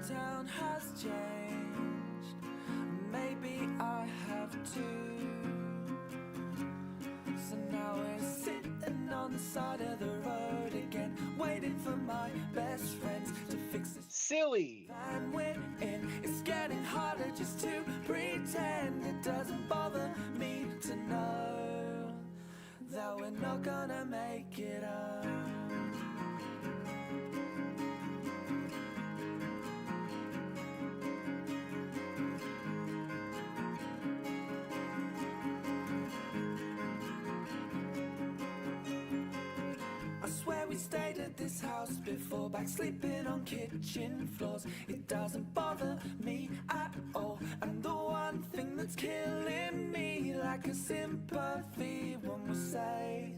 town has changed. Maybe I have too. So now we're sitting on the side of the road again, waiting for my best friends to fix this silly van we're in. It's getting harder just to pretend. It doesn't bother me to know that we're not gonna make it up. I swear we stayed at this house before, back sleeping on kitchen floors. It doesn't bother me at all. And the one thing that's killing me, lack of sympathy, when we say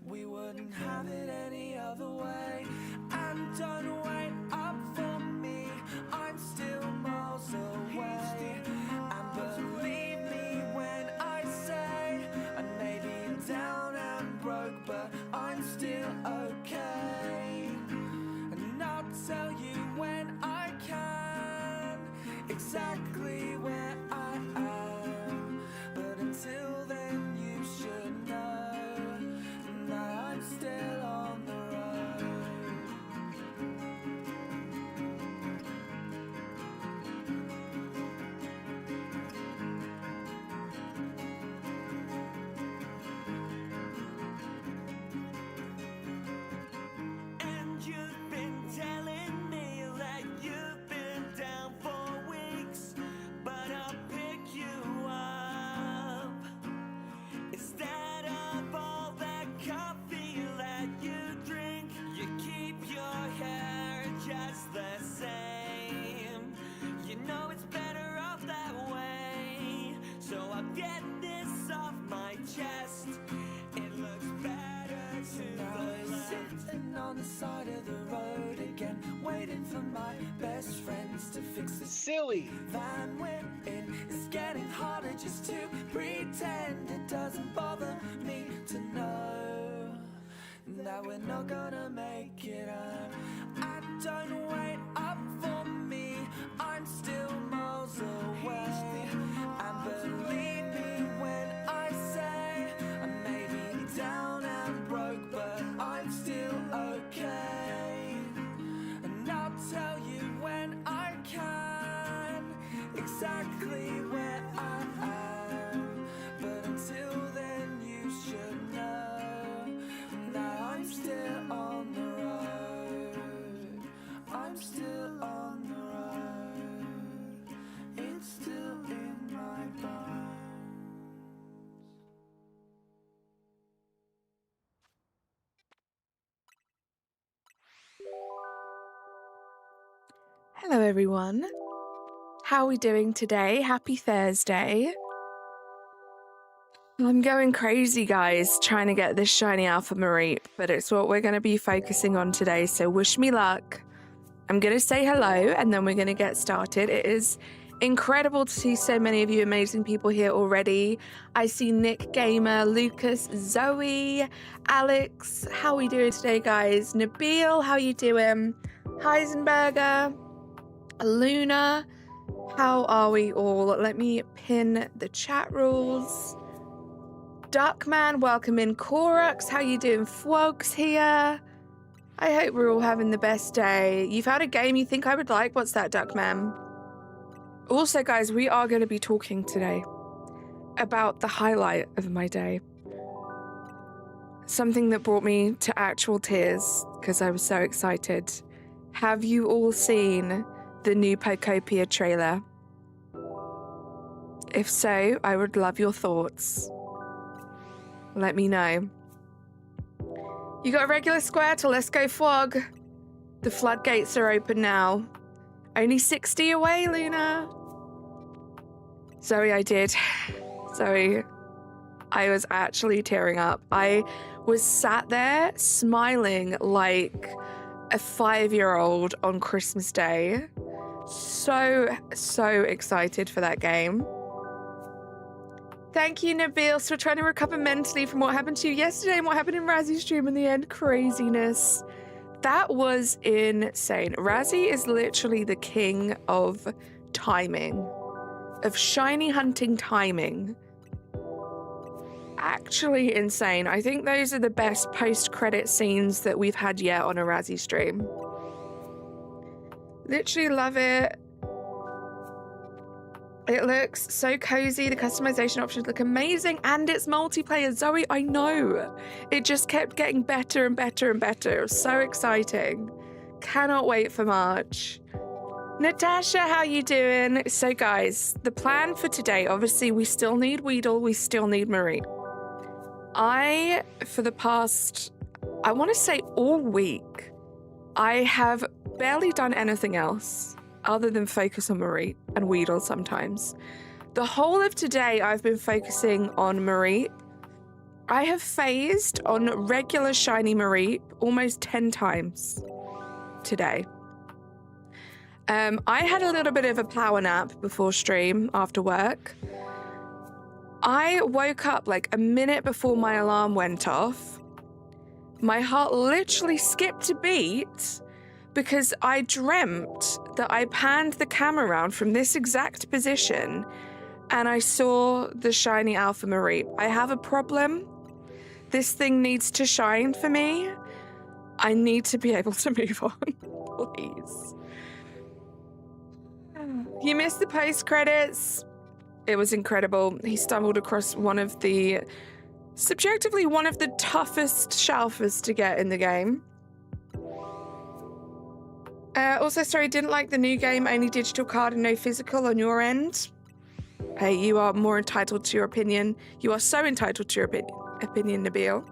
we wouldn't have it any other way. And don't wait up for me, I'm still miles away. And believe me when I say I may be down and broke, but I'm still okay. And I'll tell you when I can exactly where I am. But until then you should know that I'm still on the road. And you've been telling me that you've been down for weeks, but I'll pick you up. Instead of all that coffee that you drink, you keep your hair just the same. You know it's better off that way. So I'll get this off my chest. It looks better to the left. Sitting on the side of the road again, waiting for my best friends to fix this silly van we're in. It's getting harder just to pretend. It doesn't bother me to know that we're not gonna make it up. And don't wait up for me, I'm still miles away. And believe me when I say I may be down and broke, but I'm still okay. And I'll tell you when I can exactly where I am. But until then you should know that I'm still on the road. I'm still on the road. It's still in my bones. Hello everyone. How are we doing today? Happy Thursday. I'm going crazy, guys, trying to get this shiny alpha Mareep, but it's what we're going to be focusing on today, so wish me luck. I'm going to say hello and then we're going to get started. It is incredible to see so many of you amazing people here already. I see Nick Gamer, Lucas, Zoe, Alex. How are we doing today, guys? Nabil, how you doing? Heisenberger, Luna, how are we all? Let me pin the chat rules. Duckman, welcome in. Korux, how you doing? Fwogs here. I hope we're all having the best day. You've had a game you think I would like? What's that, Duckman? Also, guys, we are going to be talking today about the highlight of my day. Something that brought me to actual tears because I was so excited. Have you all seen the new Pokopia trailer? If so, I would love your thoughts. Let me know. You got a regular square to Let's Go Fwog. The floodgates are open now. Only 60 away, Luna. Zoe, I did. Zoe, I was actually tearing up. I was sat there smiling like a 5-year-old on Christmas Day. So excited for that game. Thank you, Nabil, for trying to recover mentally from what happened to you yesterday and what happened in Razzy's stream in the end. Craziness. That was insane. Razzie is literally the king of timing, of shiny hunting timing. Actually insane. I think those are the best post-credit scenes that we've had yet on a Razzie stream. Literally love it. It looks so cozy. The customization options look amazing, and it's multiplayer. Zoe, I know. It just kept getting better and better and better. It was so exciting. Cannot wait for March. Natasha, how you doing? So guys, the plan for today, obviously we still need Weedle, we still need Marie. For the past, I want to say all week, I have barely done anything else other than focus on Marie and Weedle sometimes. The whole of today, I've been focusing on Marie. I have phased on regular shiny Marie almost 10 times today. I had a little bit of a power nap before stream after work. I woke up like a minute before my alarm went off. My heart literally skipped a beat because I dreamt that I panned the camera around from this exact position and I saw the shiny Alpha Marie. I have a problem. This thing needs to shine for me. I need to be able to move on, please. You missed the post credits. It was incredible. He stumbled across subjectively one of the toughest shelfers to get in the game. Also, sorry, didn't like the new game, only digital card and no physical on your end. Hey, you are more entitled to your opinion. You are so entitled to your opinion, Nabil.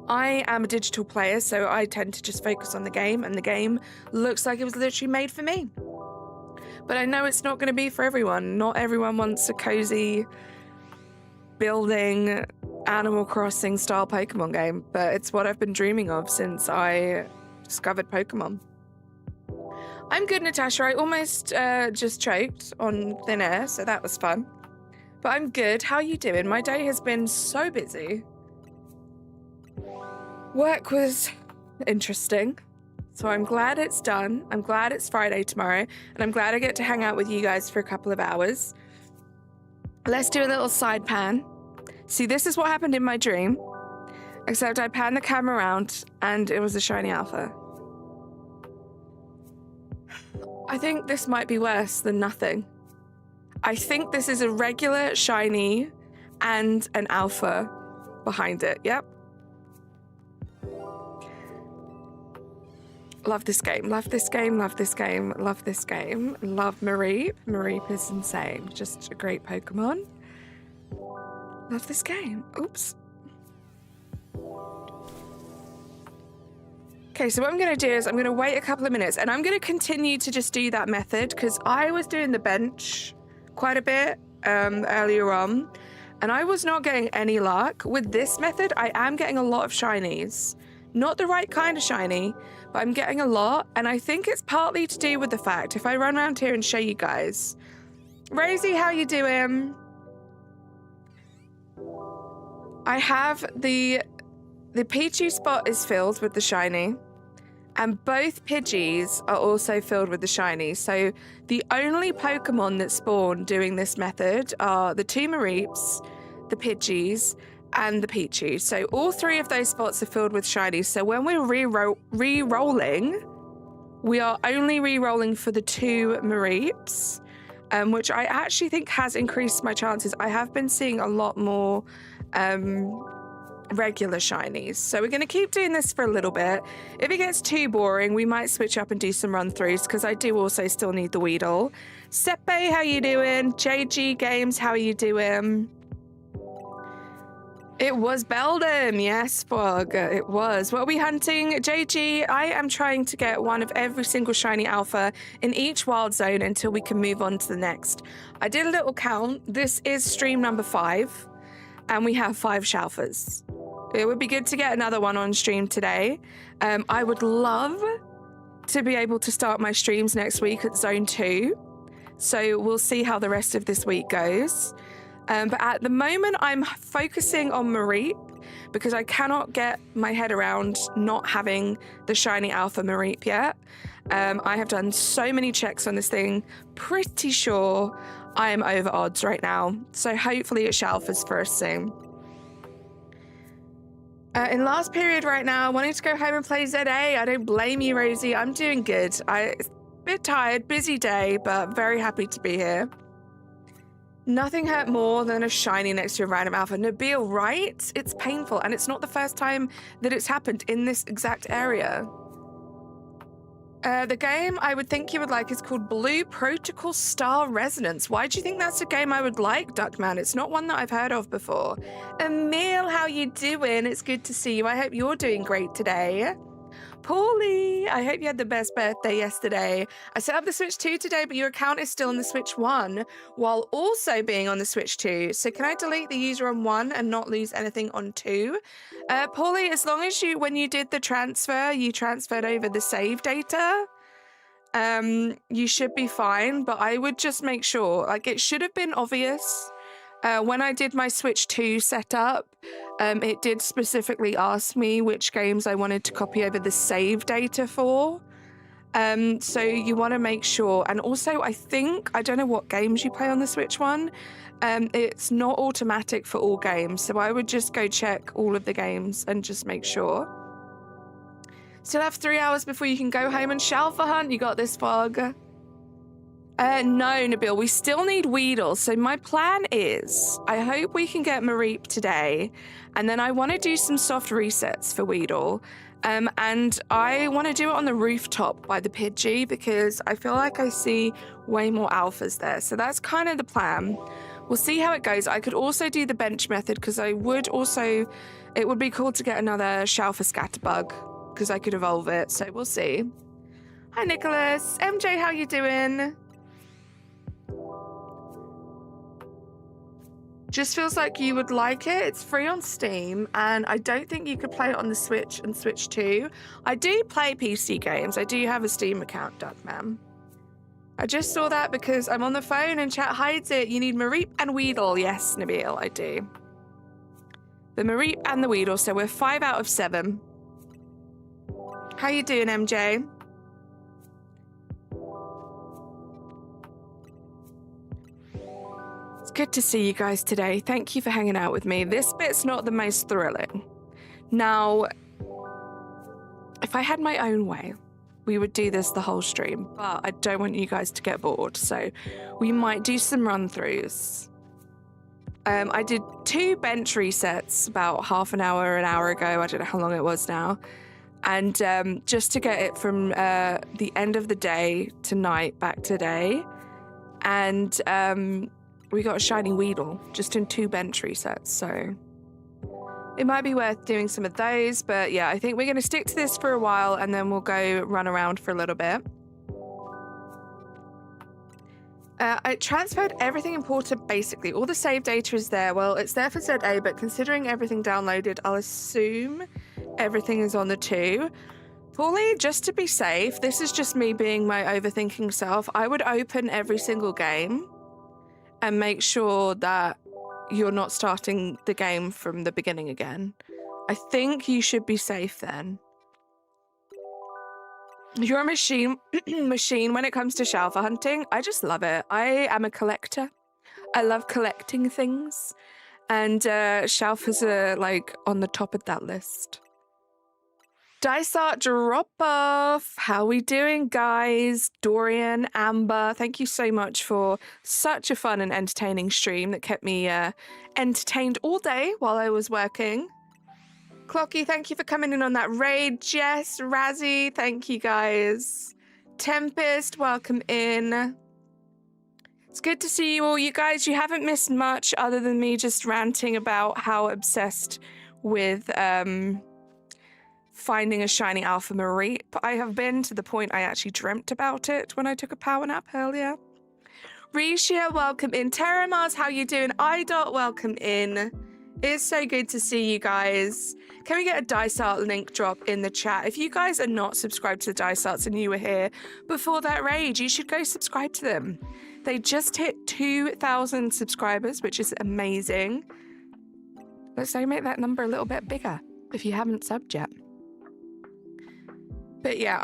I am a digital player, so I tend to just focus on the game, and the game looks like it was literally made for me. But I know it's not going to be for everyone. Not everyone wants a cozy building Animal Crossing style Pokemon game, but it's what I've been dreaming of since I discovered Pokemon. I'm good, Natasha. I almost just choked on thin air, so that was fun. But I'm good. How are you doing? My day has been so busy. Work was interesting, so I'm glad it's done. I'm glad it's Friday tomorrow, and I'm glad I get to hang out with you guys for a couple of hours. Let's do a little side pan. See, this is what happened in my dream, except I panned the camera around and it was a shiny Alpha. I think this might be worse than nothing. I think this is a regular shiny and an Alpha behind it. Yep. Love this game, love this game, love this game, love this game. Love Mareep. Mareep is insane. Just a great Pokemon. Love this game. Oops. Okay, so what I'm going to do is I'm going to wait a couple of minutes and I'm going to continue to just do that method because I was doing the bench quite a bit earlier on and I was not getting any luck. With this method, I am getting a lot of shinies. Not the right kind of shiny, but I'm getting a lot, and I think it's partly to do with the fact, if I run around here and show you guys. Rosie, how you doing? I have the Pichu spot is filled with the shiny, and both Pidgeys are also filled with the shiny. So the only Pokemon that spawn doing this method are the two Mareeps, the Pidgeys, and the Pichu. So all three of those spots are filled with shinies. So when we're re-rolling, we are only re-rolling for the two Mareeps, which I actually think has increased my chances. I have been seeing a lot more regular shinies. So we're going to keep doing this for a little bit. If it gets too boring, we might switch up and do some run-throughs because I do also still need the Weedle. Sepe, how you doing? JG Games, how are you doing? It was Beldum, yes, Fog, it was. What are we hunting? JG, I am trying to get one of every single shiny Alpha in each wild zone until we can move on to the next. I did a little count. This is stream number 5, and we have 5 Shalfers. It would be good to get another one on stream today. I would love to be able to start my streams next week at zone 2. So we'll see how the rest of this week goes. But at the moment, I'm focusing on Mareep because I cannot get my head around not having the shiny Alpha Mareep yet. I have done so many checks on this thing. Pretty sure I am over odds right now. So hopefully it shelfers for us soon. In last period right now, wanting to go home and play ZA. I don't blame you, Rosie. I'm doing good. A bit tired, busy day, but very happy to be here. Nothing hurt more than a shiny next to a random alpha. Nabil, right? It's painful, and it's not the first time that it's happened in this exact area. The game I would think you would like is called Blue Protocol Star Resonance. Why do you think that's a game I would like, Duckman? It's not one that I've heard of before. Emil, how you doing? It's good to see you. I hope you're doing great today. Paulie, I hope you had the best birthday yesterday. I set up the Switch 2 today, but your account is still on the Switch 1 while also being on the Switch 2. So can I delete the user on 1 and not lose anything on 2? Paulie, as long as when you did the transfer, you transferred over the save data, you should be fine. But I would just make sure, like, it should have been obvious. When I did my Switch 2 setup, it did specifically ask me which games I wanted to copy over the save data for. So you want to make sure. And also, I don't know what games you play on the Switch 1. It's not automatic for all games. So I would just go check all of the games and just make sure. Still have 3 hours before you can go home and shelfer hunt. You got this, Fog. No, Nabil, we still need Weedle. So my plan is, I hope we can get Mareep today. And then I want to do some soft resets for Weedle. And I want to do it on the rooftop by the Pidgey because I feel like I see way more alphas there. So that's kind of the plan. We'll see how it goes. I could also do the bench method because it would be cool to get another Shalfa Scatterbug because I could evolve it. So we'll see. Hi, Nicholas. MJ, how you doing? Just feels like you would like it. It's free on Steam, and I don't think you could play it on the Switch and Switch 2. I do play PC games. I do have a Steam account, Duckman. I just saw that because I'm on the phone and chat hides it. You need Mareep and Weedle. Yes, Nabil, I do. The Mareep and the Weedle, so we're 5 out of 7. How you doing, MJ? It's good to see you guys today. Thank you for hanging out with me. This bit's not the most thrilling. Now, if I had my own way, we would do this the whole stream, but I don't want you guys to get bored, so we might do some run-throughs. I did 2 bench resets about half an hour ago. I don't know how long it was now. And just to get it from the end of the day to night back today. And we got a shiny Weedle just in 2 bench resets, so it might be worth doing some of those. But yeah, I think we're going to stick to this for a while and then we'll go run around for a little bit. I transferred everything important, basically. All the save data is there. Well, it's there for ZA, but considering everything downloaded, I'll assume everything is on the 2. Paulie, just to be safe, this is just me being my overthinking self, I would open every single game and make sure that you're not starting the game from the beginning again. I think you should be safe then. You're a machine when it comes to Shalfa hunting. I just love it. I am a collector. I love collecting things. And Shalfas are like on the top of that list. Dice Art Drop Off. How we doing, guys? Dorian, Amber, thank you so much for such a fun and entertaining stream that kept me entertained all day while I was working. Clocky, thank you for coming in on that raid. Jess, Razzie, thank you, guys. Tempest, welcome in. It's good to see you all. You guys, you haven't missed much other than me just ranting about how obsessed with finding a shiny Alpha Mareep I have been, to the point I actually dreamt about it when I took a power nap earlier. Risha, welcome in. Terramars, how you doing? Idot, welcome in. It's so good to see you guys. Can we get a Dice Art link drop in the chat? If you guys are not subscribed to the Dice Arts and you were here before that raid, you should go subscribe to them. They just hit 2,000 subscribers, which is amazing. Let's say make that number a little bit bigger if you haven't subbed yet. But yeah,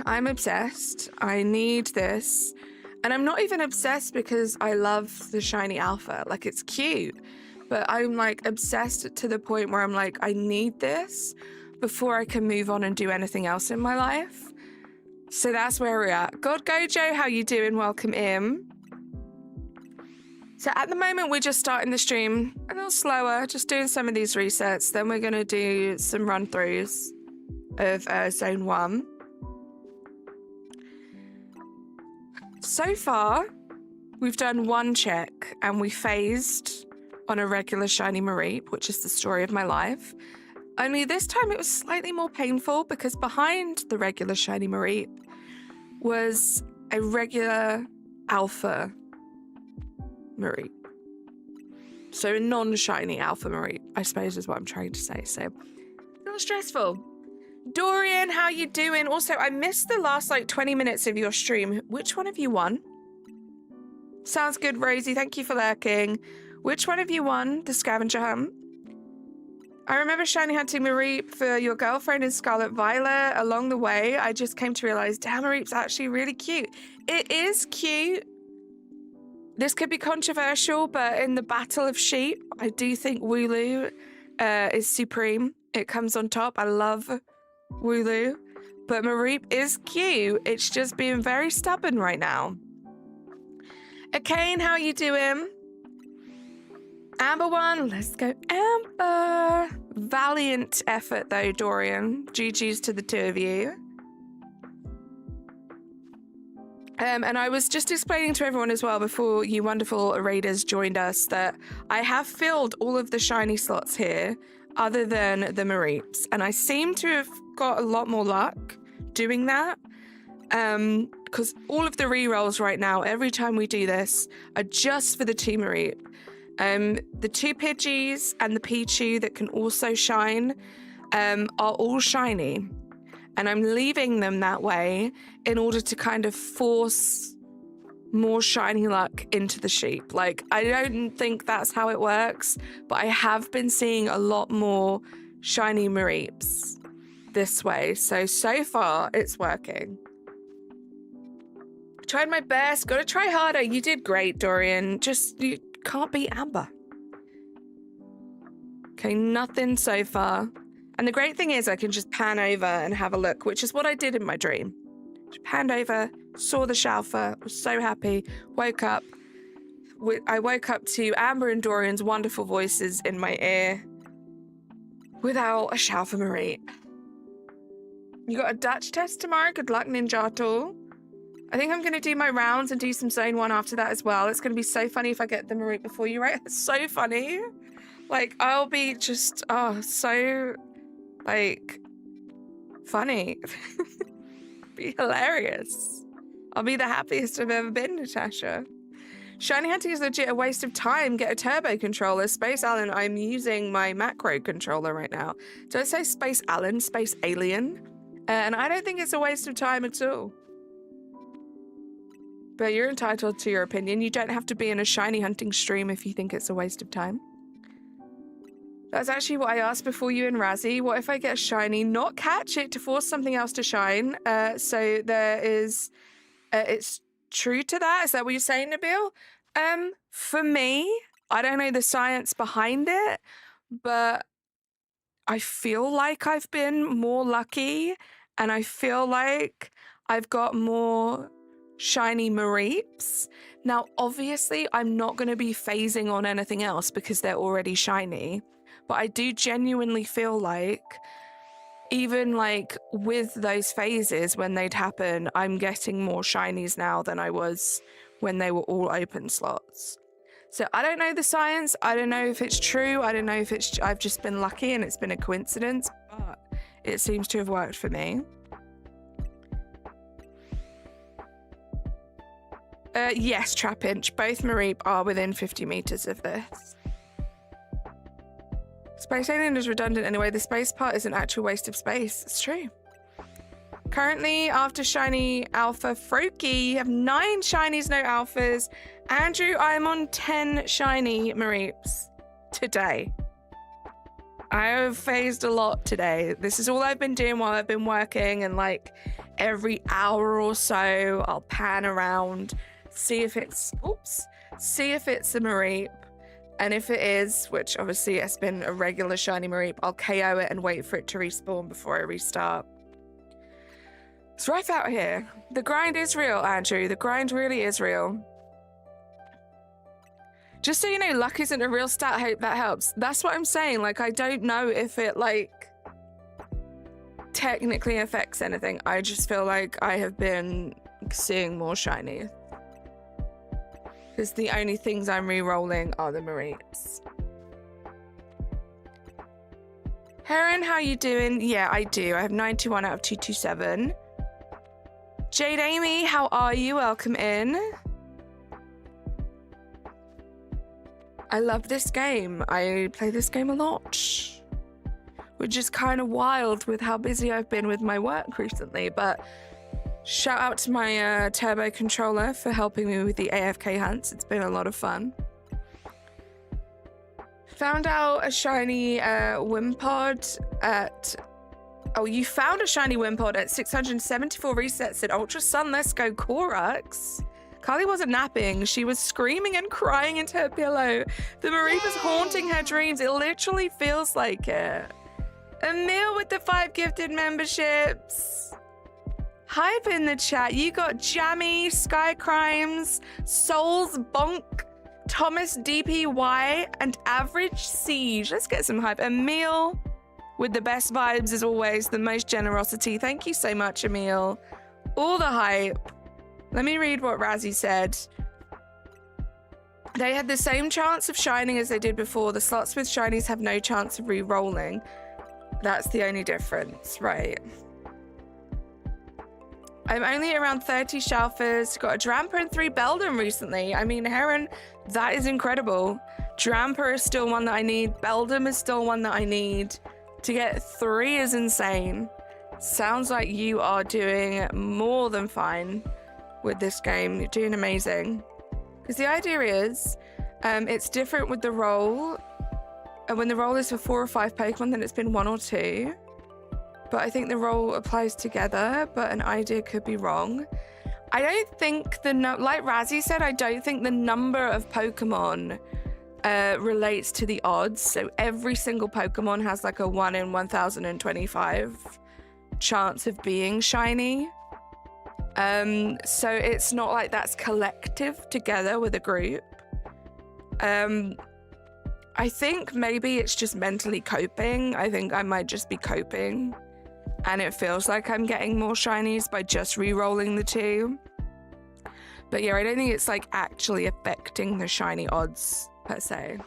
I'm obsessed. I need this. And I'm not even obsessed because I love the shiny alpha. Like, it's cute. But I'm like obsessed to the point where I'm like, I need this before I can move on and do anything else in my life. So that's where we're at. God Gojo, how you doing? Welcome in. So at the moment, we're just starting the stream a little slower, just doing some of these resets. Then we're going to do some run-throughs of Zone 1. So far, we've done one check and we phased on a regular shiny Mareep, which is the story of my life. Only this time it was slightly more painful because behind the regular shiny Mareep was a regular alpha Mareep. So a non-shiny alpha Mareep, I suppose is what I'm trying to say. So a little stressful. Dorian, how you doing? Also, I missed the last like 20 minutes of your stream. Which one of you won? Sounds good, Rosie. Thank you for lurking. Which one of you won the scavenger hunt? I remember shiny hunting Mareep for your girlfriend in Scarlet Violet. Along the way, I just came to realize, damn, Mareep's actually really cute. It is cute. This could be controversial, but in the battle of sheep, I do think Wooloo is supreme. It comes on top. I love Wooloo, but Mareep is cute. It's just being very stubborn right now. Akane, how you doing? Amber one, let's go Amber. Valiant effort though, Dorian. GG's to the two of you. And I was just explaining to everyone as well before you wonderful raiders joined us that I have filled all of the shiny slots here other than the Mareeps. And I seem to have got a lot more luck doing that. Because all of the rerolls right now, every time we do this, are just for the two Mareep. The two Pidgeys and the Pichu that can also shine are all shiny. And I'm leaving them that way in order to kind of force more shiny luck into the sheep. Like, I don't think that's how it works, but I have been seeing a lot more shiny Mareeps this way. So far, it's working. Tried my best. Gotta try harder. You did great, Dorian. Just, you can't beat Amber. Okay, nothing so far. And the great thing is I can just pan over and have a look, which is what I did in my dream. Just panned over, saw the Shalfa, was so happy, woke up. I woke up to Amber and Dorian's wonderful voices in my ear without a Shalfa Mareep. You got a Dutch test tomorrow? Good luck, Ninjato. I think I'm going to do my rounds and do some Zone 1 after that as well. It's going to be so funny if I get the Mareep before you, right? It's so funny. Like, I'll be just, so... like, funny. Be hilarious. I'll be the happiest I've ever been, Natasha. Shiny hunting is legit a waste of time. Get a turbo controller. Space Allen, I'm using my macro controller right now. Did I say Space Allen? Space Alien? And I don't think it's a waste of time at all. But you're entitled to your opinion. You don't have to be in a shiny hunting stream if you think it's a waste of time. That's actually what I asked before you and Razzie. What if I get a shiny, not catch it to force something else to shine? So there is, it's true to that. Is that what you're saying, Nabil? For me, I don't know the science behind it, but I feel like I've been more lucky and I feel like I've got more shiny Mareeps. Now, obviously, I'm not going to be phasing on anything else because they're already shiny. But I do genuinely feel like even like with those phases when they'd happen, I'm getting more shinies now than I was when they were all open slots. So I don't know the science. I don't know if it's true. I don't know if it's I've just been lucky and it's been a coincidence, but it seems to have worked for me. Yes, Trapinch. Both Mareep are within 50 meters of this. Space Alien is redundant anyway. The space part is an actual waste of space. It's true. Currently, after shiny alpha Froakie, you have 9 shinies, no alphas. Andrew, I'm on 10 shiny Mareeps today. I have phased a lot today. This is all I've been doing while I've been working, and like every hour or so I'll pan around, see if it's a Mareep, and if it is, which obviously it's been a regular shiny Mareep, I'll KO it and wait for it to respawn before I restart. It's rough out here. The grind is real, Andrew. The grind really is real. Just so you know, luck isn't a real stat. I hope that helps. That's what I'm saying. Like, I don't know if it, like, technically affects anything. I just feel like I have been seeing more shiny. Because the only things I'm re-rolling are the Mareeps. Heron, how you doing? Yeah, I do. I have 91 out of 227. Jade Amy, how are you? Welcome in. I love this game. I play this game a lot, which is kind of wild with how busy I've been with my work recently. But shout out to my turbo controller for helping me with the AFK hunts. It's been a lot of fun. Found out a shiny Wimpod at... Oh, you found a shiny Wimpod at 674 resets at Ultra Sun. Let's go, Korux. Carly wasn't napping. She was screaming and crying into her pillow. The Mareep is haunting her dreams. It literally feels like it. Emil with the 5 gifted memberships. Hype in the chat. You got Jammy, Sky Crimes, Souls Bonk, Thomas DPY, and Average Siege. Let's get some hype. Emil with the best vibes as always. The most generosity. Thank you so much, Emil. All the hype. Let me read what Razzie said. They had the same chance of shining as they did before. The slots with shinies have no chance of re-rolling. That's the only difference, right? I'm only around 30 Shalfers. Got a Dramper and 3 Beldum recently. I mean, Heron, that is incredible. Dramper is still one that I need. Beldum is still one that I need. To get 3 is insane. Sounds like you are doing more than fine with this game. You're doing amazing. Because the idea is, it's different with the roll. And when the roll is for 4 or 5 Pokemon, then it's been 1 or 2. But I think the roll applies together, but an idea could be wrong. I don't think like Razzie said, I don't think the number of Pokemon relates to the odds. So every single Pokemon has like a 1 in 1025 chance of being shiny. So it's not like that's collective together with a group. I think maybe it's just mentally coping. I think I might just be coping. And it feels like I'm getting more shinies by just re-rolling the 2. But yeah, I don't think it's like actually affecting the shiny odds per se.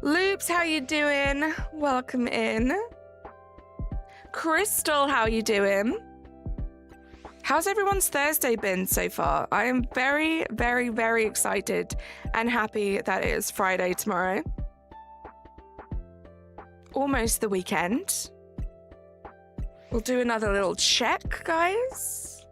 Loops, how you doing? Welcome in. Crystal, how you doing? How's everyone's Thursday been so far? I am very, very, very excited and happy that it is Friday tomorrow. Almost the weekend. We'll do another little check, guys.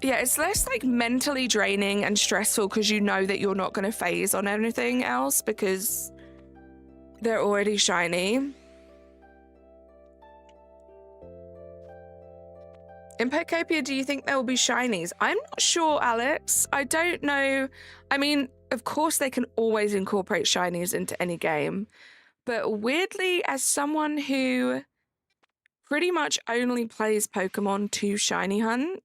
Yeah, it's less like mentally draining and stressful because you know that you're not going to phase on anything else because they're already shiny. In Pokopia, do you think there will be shinies? I'm not sure, Alex. I don't know. I mean, of course they can always incorporate shinies into any game. But weirdly, as someone who pretty much only plays Pokemon to shiny hunt,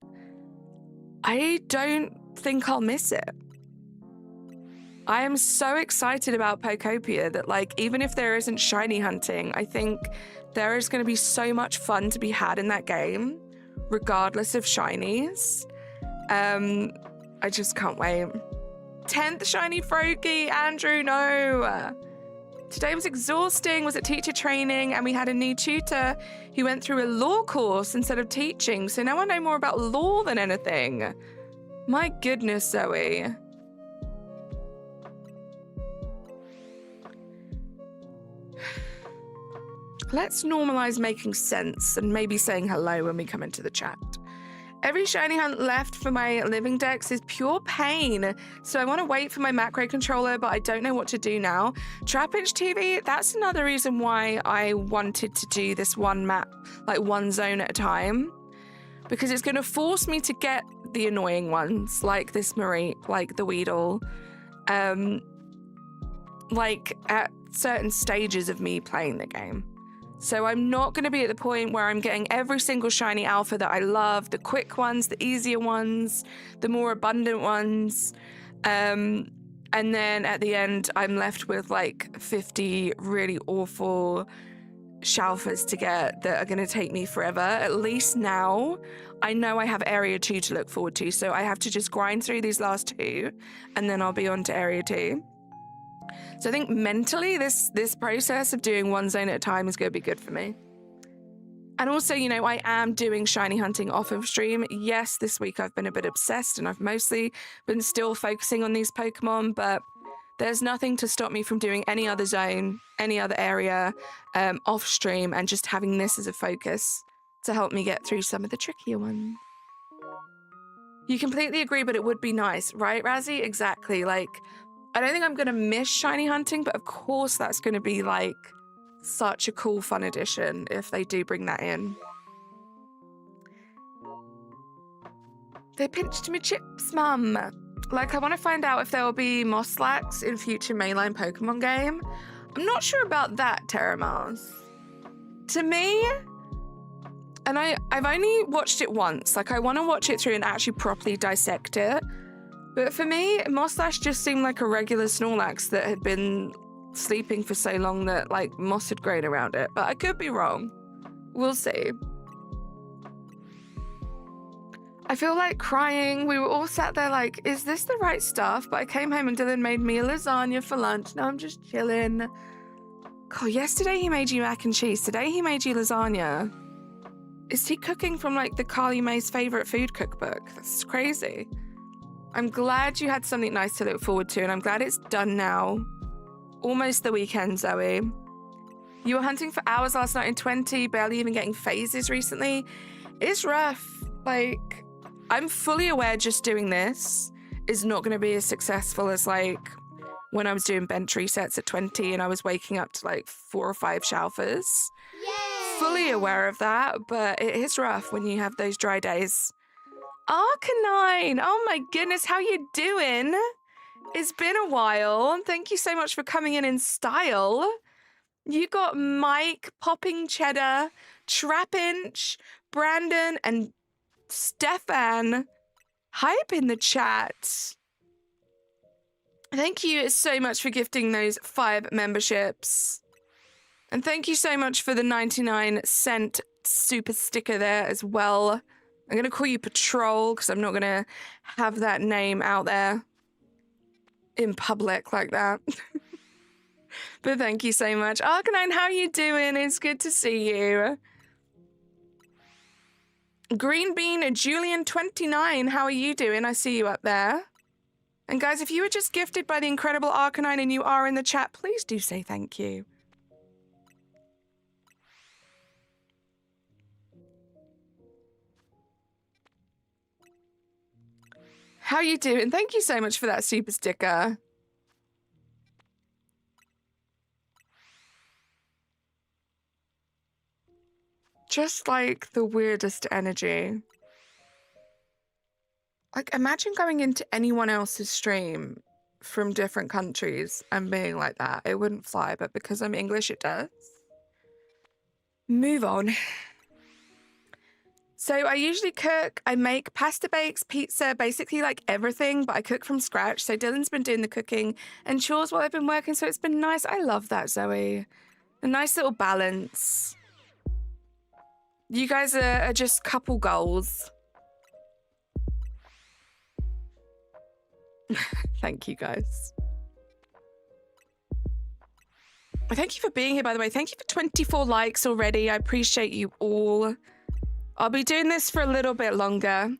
I don't think I'll miss it. I am so excited about Pokopia that, like, even if there isn't shiny hunting, I think there is going to be so much fun to be had in that game, regardless of shinies. I just can't wait. 10th shiny Froakie, Andrew, no. Today was exhausting, was at teacher training, and we had a new tutor who went through a law course instead of teaching, so now I know more about law than anything. My goodness, Zoe. Let's normalize making sense and maybe saying hello when we come into the chat. Every shiny hunt left for my living dex is pure pain. So I want to wait for my macro controller, but I don't know what to do now. Trapinch TV, that's another reason why I wanted to do this one map, like one zone at a time. Because it's going to force me to get the annoying ones, like this Mareep, like the Weedle. Like at certain stages of me playing the game. So I'm not going to be at the point where I'm getting every single shiny alpha that I love, the quick ones, the easier ones, the more abundant ones. And then at the end, I'm left with like 50 really awful Shalfas to get that are going to take me forever. At least now, I know I have Area 2 to look forward to. So I have to just grind through these last two, and then I'll be on to Area 2. So I think mentally, this process of doing one zone at a time is going to be good for me. And also, you know, I am doing shiny hunting off of stream. Yes, this week I've been a bit obsessed and I've mostly been still focusing on these Pokemon, but there's nothing to stop me from doing any other zone, any other area off stream, and just having this as a focus to help me get through some of the trickier ones. You completely agree, but it would be nice, right, Razzie? Exactly. Like, I don't think I'm going to miss shiny hunting, but of course that's going to be like such a cool, fun addition if they do bring that in. They pinched me chips, mum. Like, I want to find out if there will be Moslax in future mainline Pokemon game. I'm not sure about that, Terramars. To me, and I've only watched it once. Like, I want to watch it through and actually properly dissect it. But for me, Moslash just seemed like a regular Snorlax that had been sleeping for so long that, like, moss had grown around it. But I could be wrong. We'll see. I feel like crying. We were all sat there like, is this the right stuff? But I came home and Dylan made me a lasagna for lunch. Now I'm just chilling. God, yesterday he made you mac and cheese. Today he made you lasagna. Is he cooking from, like, the Carly May's favorite food cookbook? That's crazy. I'm glad you had something nice to look forward to, and I'm glad it's done now. Almost the weekend, Zoe. You were hunting for hours last night in 20, barely even getting phases recently. It's rough. Like, I'm fully aware just doing this is not going to be as successful as, like, when I was doing bench resets at 20 and I was waking up to, like, 4 or 5 Shalfas. Yay! Fully aware of that, but it is rough when you have those dry days. Arcanine! Oh my goodness, how you doing? It's been a while. Thank you so much for coming in style. You got Mike, Popping Cheddar, Trapinch, Brandon, and Stefan hype in the chat. Thank you so much for gifting those 5 memberships. And thank you so much for the 99-cent super sticker there as well. I'm going to call you Patrol because I'm not going to have that name out there in public like that. But thank you so much. Arcanine, how are you doing? It's good to see you. Green Bean Julian29, how are you doing? I see you up there. And guys, if you were just gifted by the incredible Arcanine and you are in the chat, please do say thank you. How are you doing? Thank you so much for that super sticker. Just like the weirdest energy. Like, imagine going into anyone else's stream from different countries and being like that. It wouldn't fly, but because I'm English, it does. Move on. So I usually cook, I make pasta bakes, pizza, basically like everything, but I cook from scratch. So Dylan's been doing the cooking and chores while I've been working, so it's been nice. I love that, Zoe. A nice little balance. You guys are just couple goals. Thank you, guys. Thank you for being here, by the way. Thank you for 24 likes already. I appreciate you all. I'll be doing this for a little bit longer.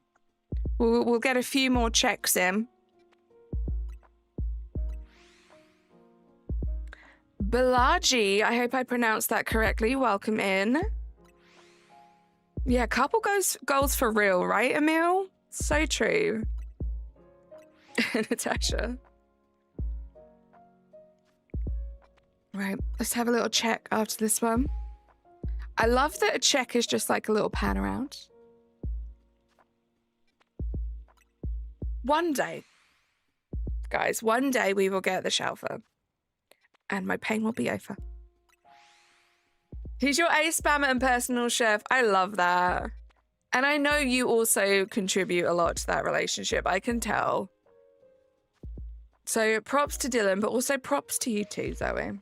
We'll get a few more checks in. Balaji, I hope I pronounced that correctly. Welcome in. Yeah, couple goals for real, right, Emil? So true. Natasha. Right, let's have a little check after this one. I love that a check is just like a little pan around. One day, guys, one day we will get the shelfer and my pain will be over. He's your A spammer and personal chef. I love that. And I know you also contribute a lot to that relationship. I can tell. So props to Dylan, but also props to you too, Zoe.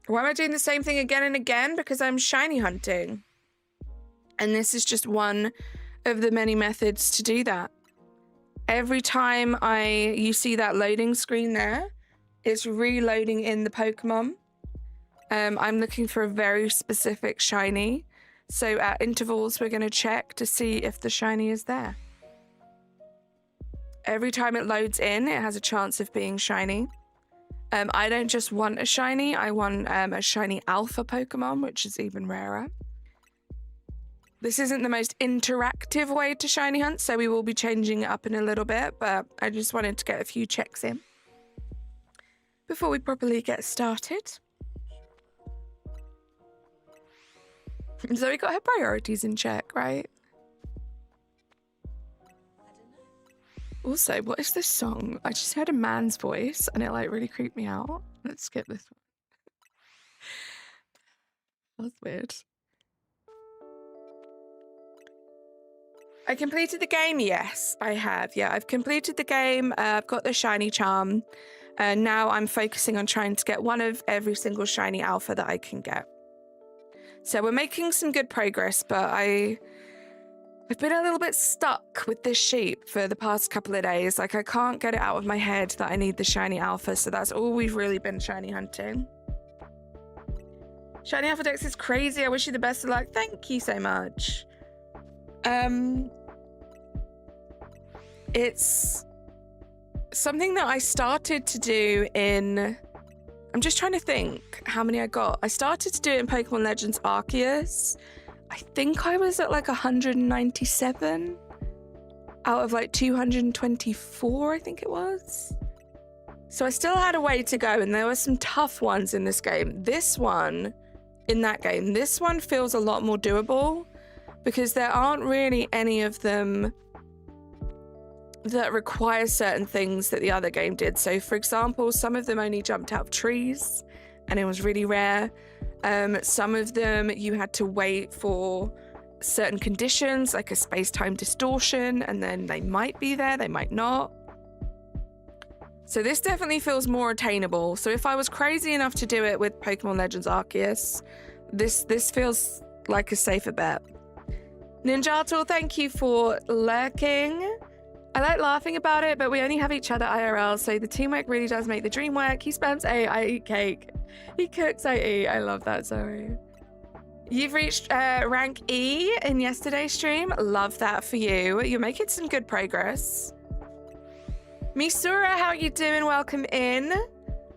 Why am I doing the same thing again and again? Because I'm shiny hunting. And this is just one of the many methods to do that. Every time you see that loading screen there, it's reloading in the Pokemon. I'm looking for a very specific shiny. So at intervals, we're going to check to see if the shiny is there. Every time it loads in, it has a chance of being shiny. I don't just want a shiny, I want a shiny alpha Pokemon, which is even rarer. This isn't the most interactive way to shiny hunt, so we will be changing it up in a little bit, but I just wanted to get a few checks in before we properly get started. Zoe got her priorities in check, right? Also, what is this song? I just heard a man's voice and it like really creeped me out. Let's skip this one. That's weird. I completed the game. Yes, I have. Yeah, I've completed the game. I've got the shiny charm. Now I'm focusing on trying to get one of every single shiny alpha that I can get. So we're making some good progress, but I've been a little bit stuck with this sheep for the past couple of days. Like, I can't get it out of my head that I need the shiny alpha, so that's all we've really been shiny hunting. Shiny Alpha Dex is crazy. I wish you the best of luck. Thank you so much. It's something that I started to do in... I'm just trying to think how many I got. I started to do it in Pokemon Legends Arceus. I think I was at like 197 out of like 224, I think it was. So I still had a way to go, and there were some tough ones in this game. This one, in that game, this one feels a lot more doable because there aren't really any of them that require certain things that the other game did. So for example, some of them only jumped out of trees and it was really rare. Some of them you had to wait for certain conditions, like a space-time distortion, and then they might be there, they might not. So this definitely feels more attainable. So if I was crazy enough to do it with Pokemon Legends Arceus, this feels like a safer bet. Ninjatul, thank you for lurking. I like laughing about it, but we only have each other IRL, so the teamwork really does make the dream work. He spams A, I eat cake. He cooks, I eat. I love that, Zoe. You've reached rank E in yesterday's stream. Love that for you. You're making some good progress. Misura, how you doing? Welcome in.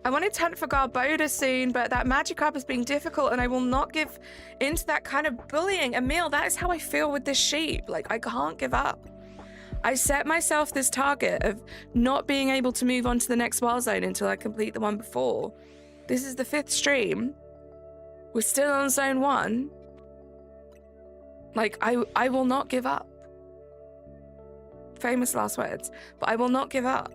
I wanted to hunt for Garboda soon, but that Magikarp is being difficult, and I will not give into that kind of bullying. Emil, that is how I feel with this sheep. Like, I can't give up. I set myself this target of not being able to move on to the next wild zone until I complete the one before. This is the 5th stream. We're still on zone 1. Like, I will not give up. Famous last words. But I will not give up.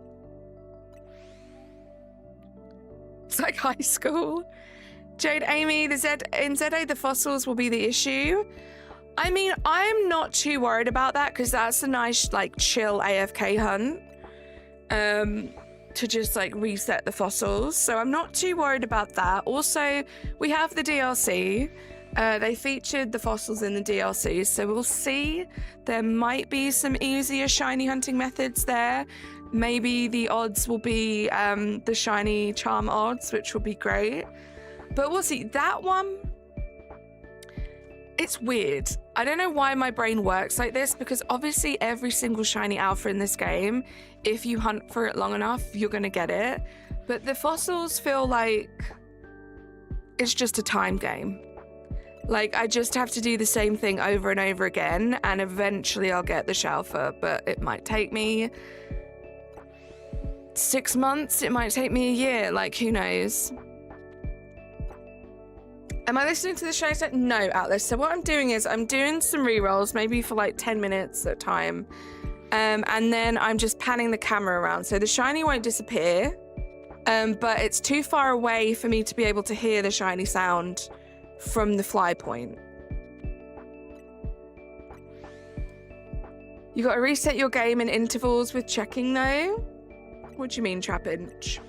It's like high school. Jade Amy, in ZA, the fossils will be the issue. I mean, I'm not too worried about that because that's a nice, like, chill AFK hunt to just, like, reset the fossils. So I'm not too worried about that. Also, we have the DLC. They featured the fossils in the DLC, so we'll see. There might be some easier shiny hunting methods there. Maybe the odds will be the shiny charm odds, which will be great. But we'll see. That one... It's weird. I don't know why my brain works like this, because obviously every single shiny alpha in this game, if you hunt for it long enough, you're going to get it. But the fossils feel like it's just a time game. Like, I just have to do the same thing over and over again, and eventually I'll get the Shalfa, but it might take me 6 months, it might take me a year, like, who knows? Am I listening to the show set? No, Atlas. So what I'm doing is I'm doing some re-rolls, maybe for like 10 minutes at a time, and then I'm just panning the camera around. So the shiny won't disappear, but it's too far away for me to be able to hear the shiny sound from the fly point. You got to reset your game in intervals with checking though? What do you mean, Trap Inch?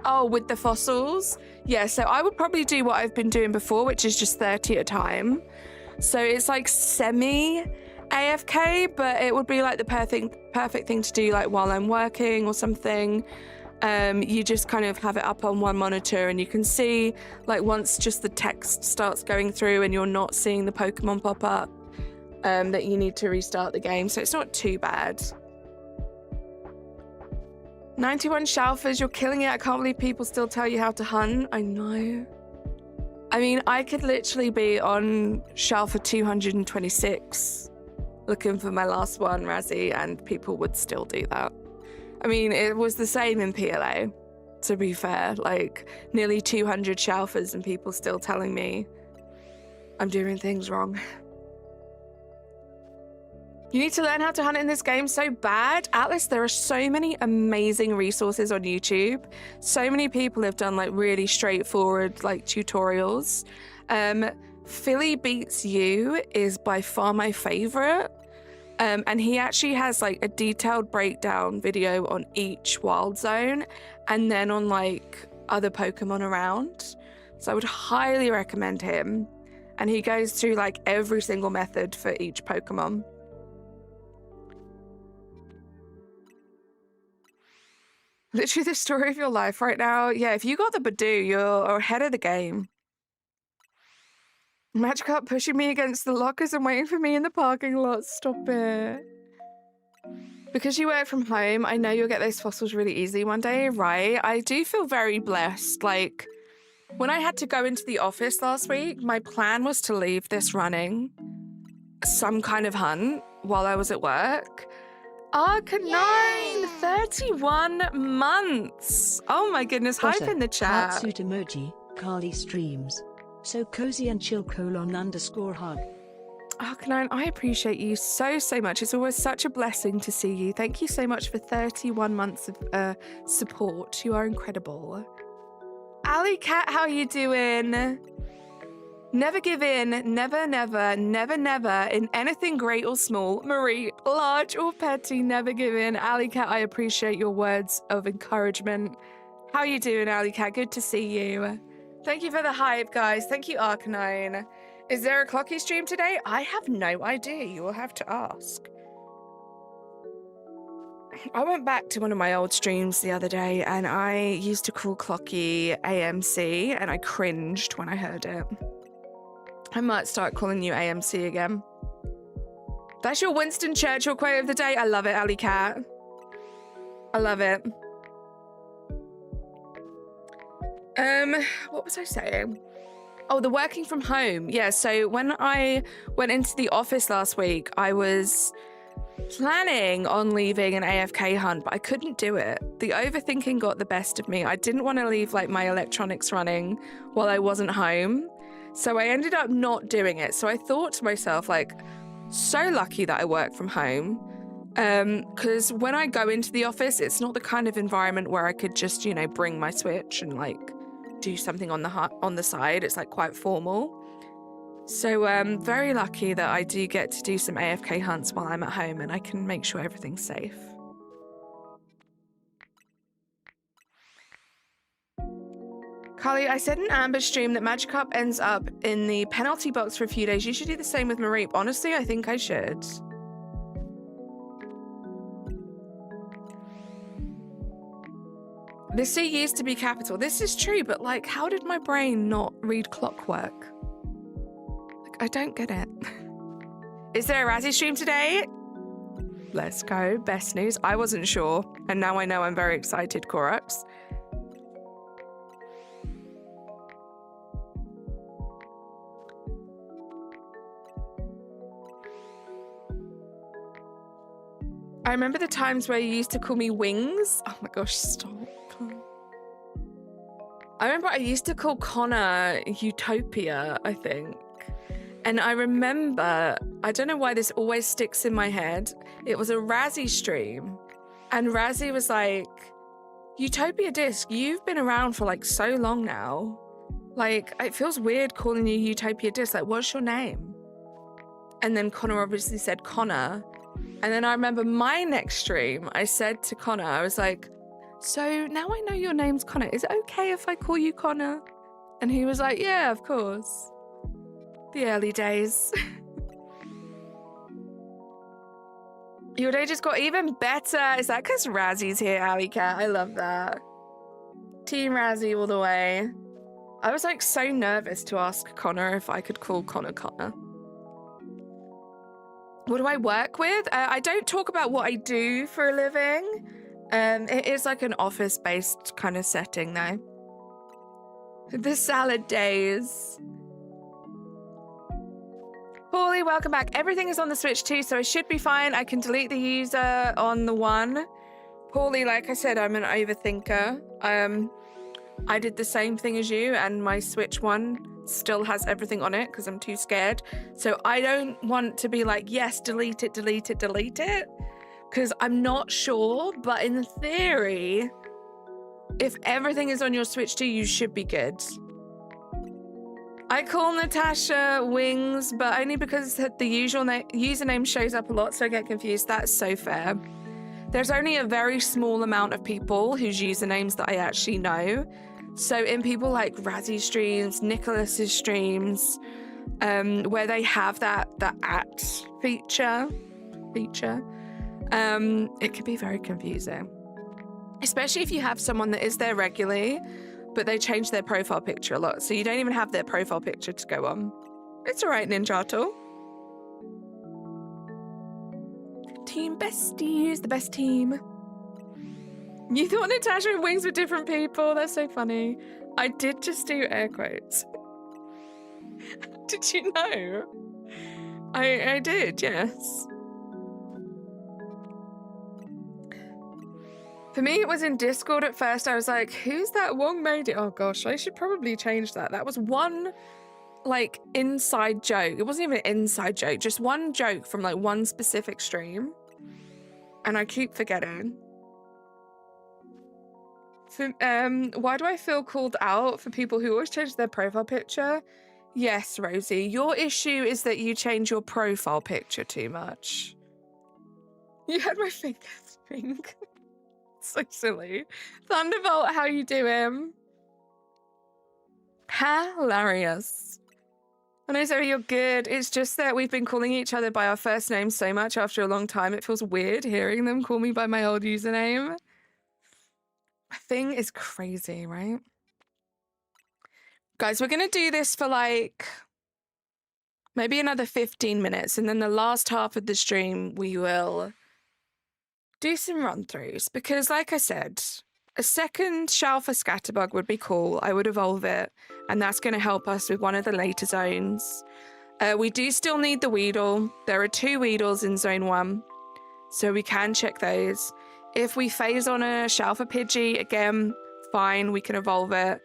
Oh, with the fossils? Yeah, so I would probably do what I've been doing before, which is just 30 at a time. So it's like semi AFK, but it would be like the perfect thing to do like while I'm working or something. You just kind of have it up on one monitor and you can see like once just the text starts going through and you're not seeing the Pokemon pop up, that you need to restart the game. So it's not too bad. 91 Shalfas, you're killing it. I can't believe people still tell you how to hunt. I know. I mean, I could literally be on Shalfa 226 looking for my last one, Razzie, and people would still do that. I mean, it was the same in PLA, to be fair. Like, nearly 200 Shalfas and people still telling me I'm doing things wrong. You need to learn how to hunt in this game so bad. Atlas, there are so many amazing resources on YouTube. So many people have done like really straightforward like tutorials. Philly Beats You is by far my favorite. And he actually has like a detailed breakdown video on each wild zone and then on like other Pokemon around. So I would highly recommend him. And he goes through like every single method for each Pokemon. Literally the story of your life right now. Yeah, if you got the Badoo, you're ahead of the game. Magikarp pushing me against the lockers and waiting for me in the parking lot. Stop it. Because you work from home, I know you'll get those fossils really easily one day, right? I do feel very blessed. Like, when I had to go into the office last week, my plan was to leave this running some kind of hunt while I was at work. Arcanine, 31 months. Oh my goodness, hype in the chat. Heartsuit emoji, Carly streams. So cozy and chill _hug. Arcanine, I appreciate you so much. It's always such a blessing to see you. Thank you so much for 31 months of support. You are incredible. Alley Cat, how you doing? Never give in, never in anything great or small. Marie, large or petty, never give in. Alley Cat, I appreciate your words of encouragement. How you doing, Alley Cat? Good to see you. Thank you for the hype, guys. Thank you, Arcanine. Is there a Clocky stream today? I have no idea. You will have to ask. I went back to one of my old streams the other day and I used to call Clocky AMC and I cringed when I heard it. I might start calling you AMC again. That's your Winston Churchill quote of the day. I love it, Alley Cat. I love it. What was I saying? Oh, the working from home. Yeah, so when I went into the office last week, I was planning on leaving an AFK hunt, but I couldn't do it. The overthinking got the best of me. I didn't want to leave like my electronics running while I wasn't home. So I ended up not doing it. So I thought to myself, like, so lucky that I work from home. Because when I go into the office, it's not the kind of environment where I could just, you know, bring my Switch and like do something on the side. It's like quite formal. So very lucky that I do get to do some AFK hunts while I'm at home and I can make sure everything's safe. Carly, I said in Amber's stream that Magikarp ends up in the penalty box for a few days. You should do the same with Mareep. Honestly, I think I should. The C used to be capital. This is true, but like, how did my brain not read clockwork? Like, I don't get it. Is there a Razzie stream today? Let's go. Best news. I wasn't sure, and now I know. I'm very excited, Korax. I remember the times where you used to call me Wings. Oh my gosh, stop. I remember I used to call Connor Utopia, I think. And I remember, I don't know why this always sticks in my head. It was a Razzie stream. And Razzie was like, Utopia Disc, you've been around for like so long now. Like, it feels weird calling you Utopia Disc. Like, what's your name? And then Connor obviously said Connor. And then I remember my next stream, I said to Connor, I was like, so now I know your name's Connor. Is it okay if I call you Connor? And he was like, yeah, of course. The early days. Your day just got even better. Is that because Razzie's here, Alley Cat? I love that. Team Razzie all the way. I was like so nervous to ask Connor if I could call Connor Connor. What do I work with? I don't talk about what I do for a living. It is like an office-based kind of setting though. The salad days. Paulie, welcome back. Everything is on the Switch too, so I should be fine. I can delete the user on the one. Paulie, like I said, I'm an overthinker. I did the same thing as you, and my Switch one still has everything on it because I'm too scared. So I don't want to be like, yes, delete it, delete it, delete it. Because I'm not sure, but in theory, if everything is on your Switch too, you should be good. I call Natasha Wings, but only because the usual username shows up a lot, so I get confused. That's so fair. There's only a very small amount of people whose usernames that I actually know. So in people like Razzie streams, Nicholas's streams, where they have that at feature, it can be very confusing. Especially if you have someone that is there regularly, but they change their profile picture a lot, so you don't even have their profile picture to go on. It's all right, Ninjato. Team besties, the best team. You thought Natasha and Wings were different people? That's so funny. I did just do air quotes. Did you know? I did, yes. For me, it was in Discord at first. I was like, who's that Wong made it? Oh gosh, I should probably change that. That was one like inside joke. It wasn't even an inside joke, just one joke from like one specific stream. And I keep forgetting. Why do I feel called out for people who always change their profile picture? Yes, Rosie, your issue is that you change your profile picture too much. You had my fingers pink. So silly. Thunderbolt, how you doing? Hilarious. And I say you're good. It's just that we've been calling each other by our first names so much after a long time. It feels weird hearing them call me by my old username. My thing is crazy, right? Guys, we're going to do this for like maybe another 15 minutes. And then the last half of the stream, we will do some run-throughs. Because like I said, a second shell for Scatterbug would be cool. I would evolve it. And that's going to help us with one of the later zones. We do still need the Weedle. There are 2 Weedles in Zone 1. So we can check those. If we phase on a shell for Pidgey, again, fine, we can evolve it.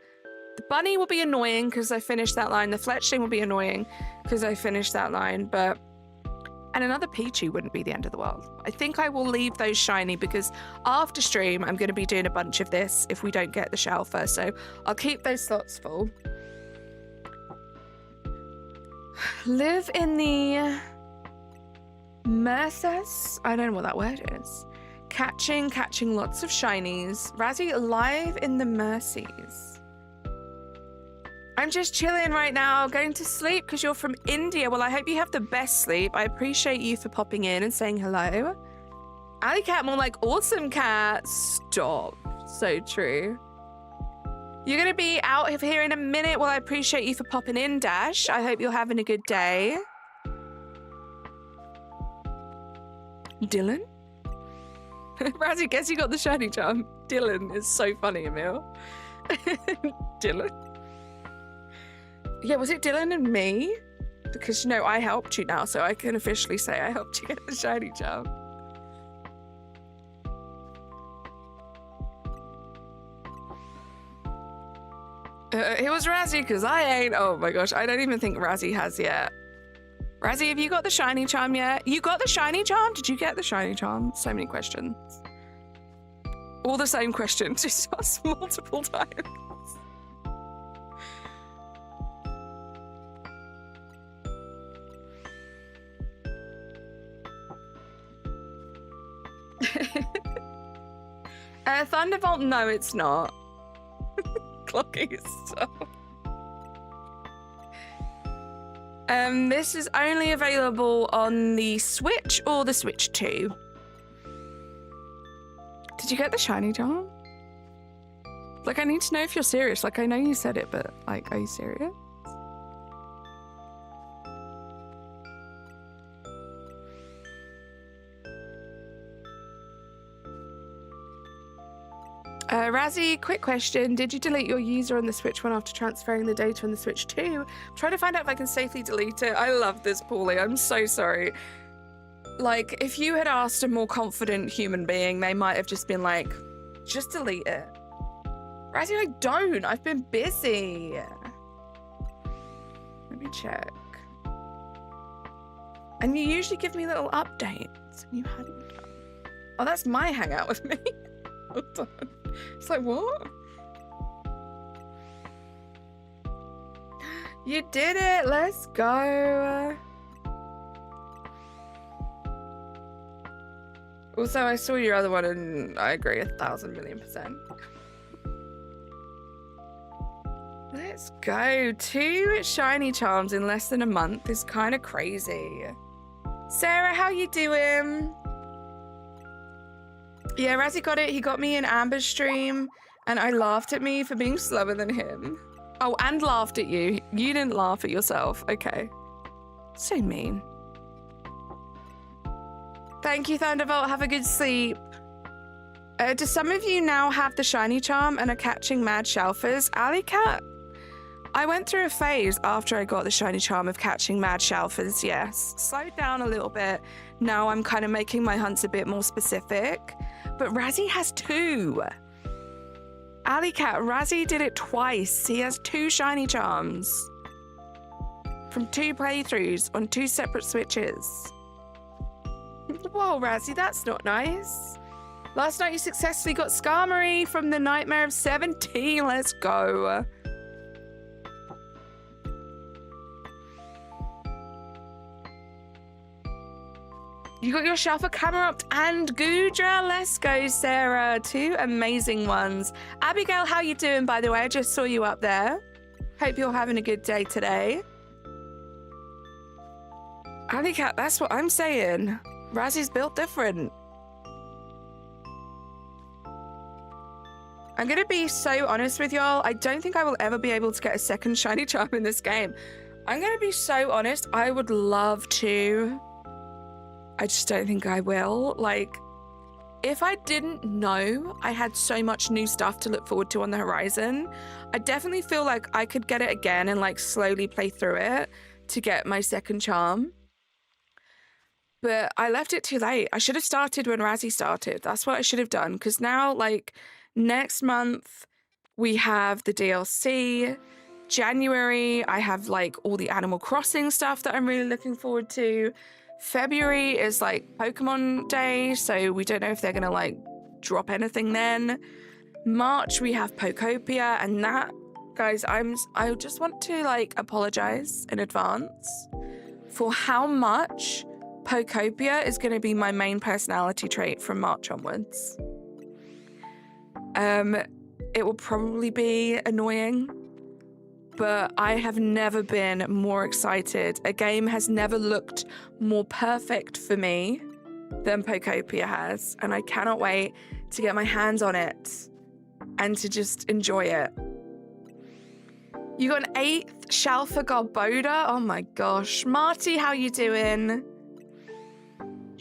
The bunny will be annoying because I finished that line. The fletchling will be annoying because I finished that line. But and another Pichu wouldn't be the end of the world. I think I will leave those shiny because after stream, I'm going to be doing a bunch of this if we don't get the shell first. So I'll keep those slots full. Live in the Mercus. I don't know what that word is. Catching lots of shinies. Razzie live in the Mercies. I'm just chilling right now, going to sleep because you're from India. Well, I hope you have the best sleep. I appreciate you for popping in and saying hello. Alley Cat, more like awesome cat. Stop. So true. You're going to be out of here in a minute. Well, I appreciate you for popping in, Dash. I hope you're having a good day. Dylan? Razzie, guess you got the shiny charm. Dylan is so funny, Emil. Dylan? Yeah, was it Dylan and me? Because, you know, I helped you now, so I can officially say I helped you get the shiny charm. It was Razzie because I ain't. Oh my gosh, I don't even think Razzie has yet. Razzie, have you got the shiny charm yet? You got the shiny charm? Did you get the shiny charm? So many questions. All the same questions, just asked multiple times. Thunderbolt, no, it's not. Clocky, stop. This is only available on the Switch or the Switch 2. Did you get the shiny charm? Like, I need to know if you're serious. Like, I know you said it, but, like, are you serious? Razzie, quick question. Did you delete your user on the Switch 1 after transferring the data on the Switch 2? I'm trying to find out if I can safely delete it. I love this, Paulie. I'm so sorry. Like, if you had asked a more confident human being, they might have just been like, just delete it. Razzie, I don't. I've been busy. Let me check. And you usually give me little updates. You hadn't done. Oh, that's my hangout with me. Hold on. It's like, what? You did it. Let's go. Also, I saw your other one and I agree 1,000,000,000%. Let's go. 2 shiny charms in less than a month is kind of crazy. Sarah, how you doing? Yeah, Razzie got it. He got me in Amber's stream and I laughed at me for being slower than him. Oh, and laughed at you. You didn't laugh at yourself. Okay. So mean. Thank you, Thunderbolt. Have a good sleep. Do some of you now have the shiny charm and are catching mad shelfers? Alley Cat? I went through a phase after I got the shiny charm of catching mad shelfers, yes. Slowed down a little bit. Now I'm kind of making my hunts a bit more specific. But Razzie has 2. Alley Cat, Razzie did it twice. He has 2 shiny charms. From 2 playthroughs on 2 separate Switches. Whoa, Razzie, that's not nice. Last night you successfully got Skarmory from the Nightmare of 17. Let's go. You got your Shelfer Camerupt and Goodra. Let's go, Sarah. 2 amazing ones. Abigail, how you doing, by the way? I just saw you up there. Hope you're having a good day today. Alley Cat, that's what I'm saying. Razzie's built different. I'm going to be so honest with y'all. I don't think I will ever be able to get a second shiny charm in this game. I'm going to be so honest. I would love to. I just don't think I will. Like, if I didn't know I had so much new stuff to look forward to on the horizon, I definitely feel like I could get it again and like slowly play through it to get my second charm. But I left it too late. I should have started when Razzie started. That's what I should have done. Because now, like, next month, we have the DLC. January, I have, like, all the Animal Crossing stuff that I'm really looking forward to. February is, like, Pokemon Day, so we don't know if they're going to, like, drop anything then. March, we have Pokopia, and that, guys, I just want to, like, apologize in advance for how much Pokopia is going to be my main personality trait from March onwards. It will probably be annoying, but I have never been more excited. A game has never looked more perfect for me than Pokopia has, and I cannot wait to get my hands on it and to just enjoy it. You got an 8th Shelfer Garboda? Oh my gosh. Marty, how you doing?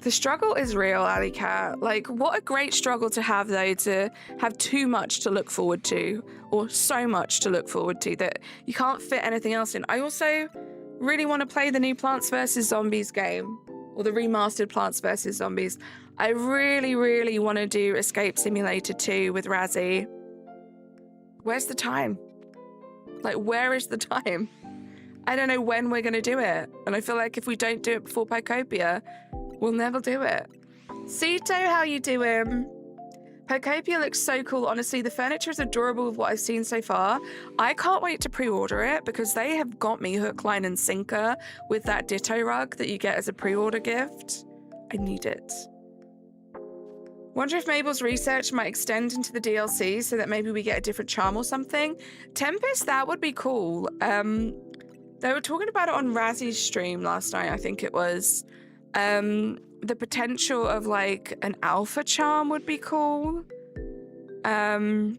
The struggle is real, Alley Cat. Like, what a great struggle to have, though, to have too much to look forward to, or so much to look forward to that you can't fit anything else in. I also really want to play the new Plants vs. Zombies game, or the remastered Plants vs. Zombies. I really, really want to do Escape Simulator 2 with Razzie. Where's the time? Like, where is the time? I don't know when we're going to do it. And I feel like if we don't do it before Pokopia, we'll never do it. Sito, how you doing? Pokopia looks so cool. Honestly, the furniture is adorable with what I've seen so far. I can't wait to pre-order it because they have got me hook, line, and sinker with that Ditto rug that you get as a pre-order gift. I need it. Wonder if Mabel's research might extend into the DLC so that maybe we get a different charm or something. Tempest, that would be cool. They were talking about it on Razzy's stream last night, I think it was. The potential of like an alpha charm would be cool. I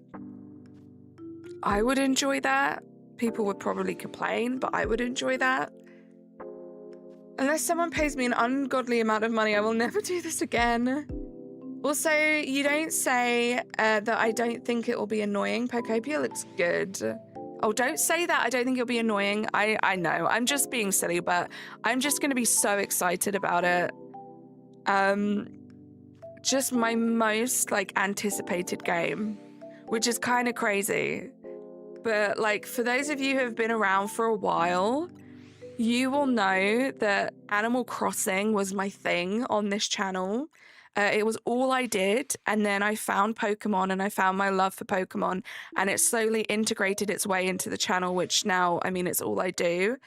would enjoy that. People would probably complain, but I would enjoy that. Unless someone pays me an ungodly amount of money, I will never do this again. Also, you don't say that I don't think it will be annoying. Pokopia looks good. Oh, don't say that. I don't think it'll be annoying. I know. I'm just being silly, but I'm just going to be so excited about it. Just my most like anticipated game, which is kind of crazy. But like for those of you who have been around for a while, you will know that Animal Crossing was my thing on this channel. It was all I did, and then I found Pokemon and I found my love for Pokemon, and it slowly integrated its way into the channel, which now, I mean, it's all I do.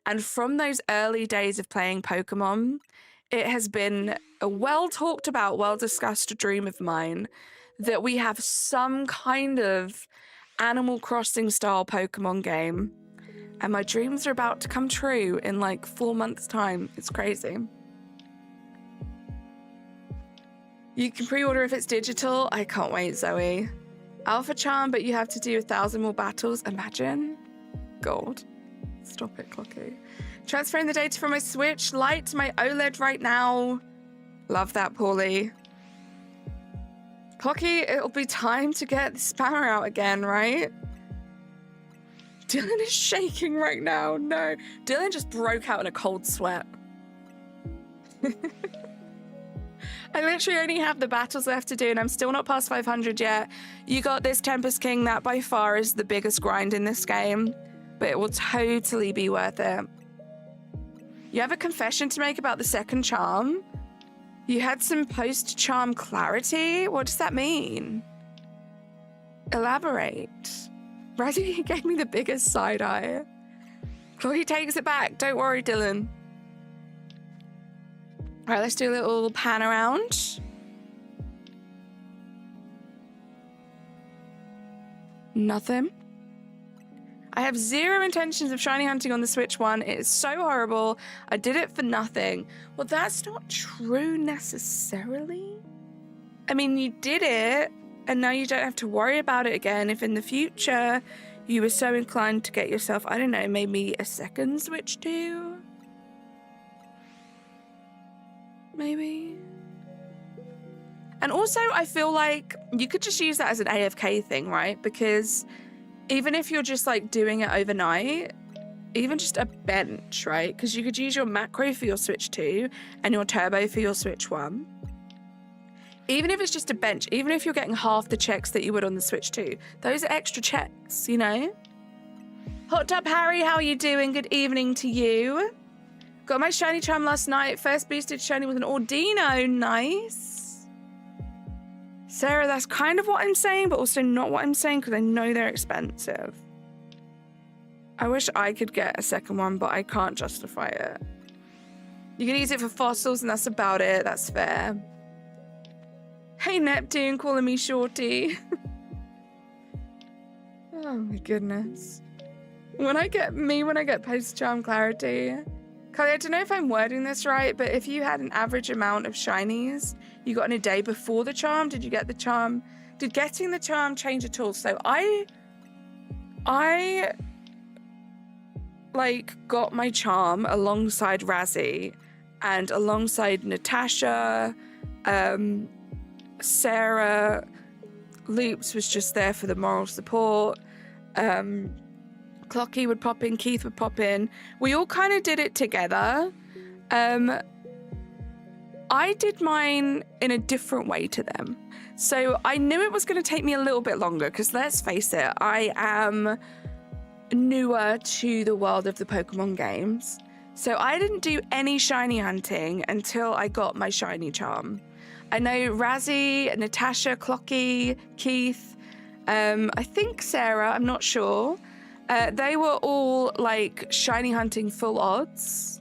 And from those early days of playing Pokemon, it has been a well talked about, well discussed dream of mine that we have some kind of Animal Crossing style Pokemon game. And my dreams are about to come true in like 4 months' time. It's crazy. You can pre-order if it's digital. I can't wait, Zoe. Alpha charm, but you have to do 1,000 more battles. Imagine. God. Stop it, Clocky. Transferring the data from my Switch Lite to my OLED right now. Love that, Paulie. Clocky, it'll be time to get the spammer out again, right? Dylan is shaking right now. No. Dylan just broke out in a cold sweat. I literally only have the battles left to do, and I'm still not past 500 yet. You got this, Tempest King. That by far is the biggest grind in this game, but it will totally be worth it. You have a confession to make about the second charm. You had some post-charm clarity. What does that mean? Elaborate. Razzie gave me the biggest side eye. Chloe takes it back. Don't worry, Dylan. All right, let's do a little pan around. Nothing. I have zero intentions of shiny hunting on the Switch one. It is so horrible. I did it for nothing. Well, that's not true necessarily. I mean, you did it, and now you don't have to worry about it again. If in the future you were so inclined to get yourself, I don't know, maybe a second Switch 2? Maybe. And also, I feel like you could just use that as an AFK thing, right? Because even if you're just like doing it overnight, even just a bench, right? Because you could use your macro for your Switch 2 and your turbo for your Switch 1. Even if it's just a bench, even if you're getting half the checks that you would on the Switch 2, those are extra checks, you know? Hot Tub Harry, how are you doing? Good evening to you. Got my shiny charm last night. First boosted shiny with an Ordino. Nice. Sarah, that's kind of what I'm saying, but also not what I'm saying because I know they're expensive. I wish I could get a second one, but I can't justify it. You can use it for fossils and that's about it. That's fair. Hey, Neptune, calling me shorty. Oh my goodness. When I get post-charm clarity... Kylie, I don't know if I'm wording this right, but if you had an average amount of shinies you got in a day before the charm, did you get the charm? Did getting the charm change at all? So I like got my charm alongside Razzie and alongside Natasha, Sarah, Loops was just there for the moral support. Clocky would pop in, Keith would pop in. We all kind of did it together. I did mine in a different way to them. So I knew it was going to take me a little bit longer because let's face it, I am newer to the world of the Pokemon games. So I didn't do any shiny hunting until I got my shiny charm. I know Razzie, Natasha, Clocky, Keith, I think Sarah, I'm not sure. They were all like shiny hunting full odds.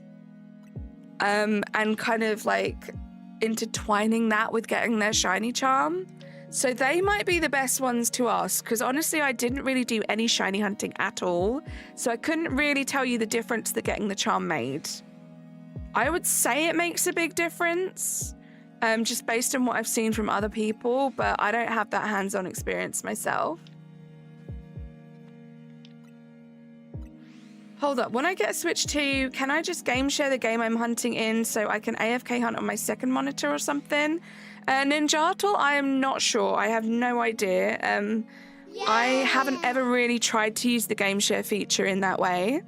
And kind of like intertwining that with getting their shiny charm. So they might be the best ones to ask, because honestly, I didn't really do any shiny hunting at all. So I couldn't really tell you the difference that getting the charm made. I would say it makes a big difference, just based on what I've seen from other people, but I don't have that hands-on experience myself. Hold up, when I get switched to, can I just game share the game I'm hunting in so I can AFK hunt on my second monitor or something? Ninjato, I am not sure. I have no idea. I haven't ever really tried to use the game share feature in that way.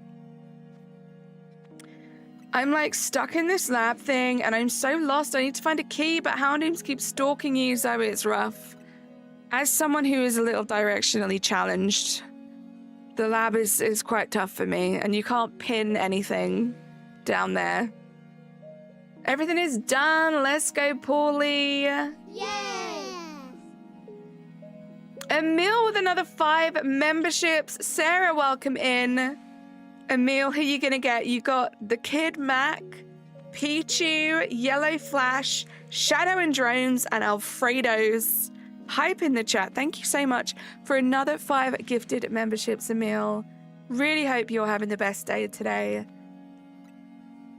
I'm like stuck in this lab thing and I'm so lost. I need to find a key, but Houndoom keeps stalking you, Zoe. It's rough. As someone who is a little directionally challenged, the lab is quite tough for me, and you can't pin anything down there. Everything is done. Let's go, Paulie. Yay! Emil with another 5 memberships. Sarah, welcome in. Emil, who you gonna get? You got the Kid Mac, Pichu, Yellow Flash, Shadow and Drones, and Alfredo's. Hype in the chat. Thank you so much for another 5 gifted memberships, Emil. Really hope you're having the best day today.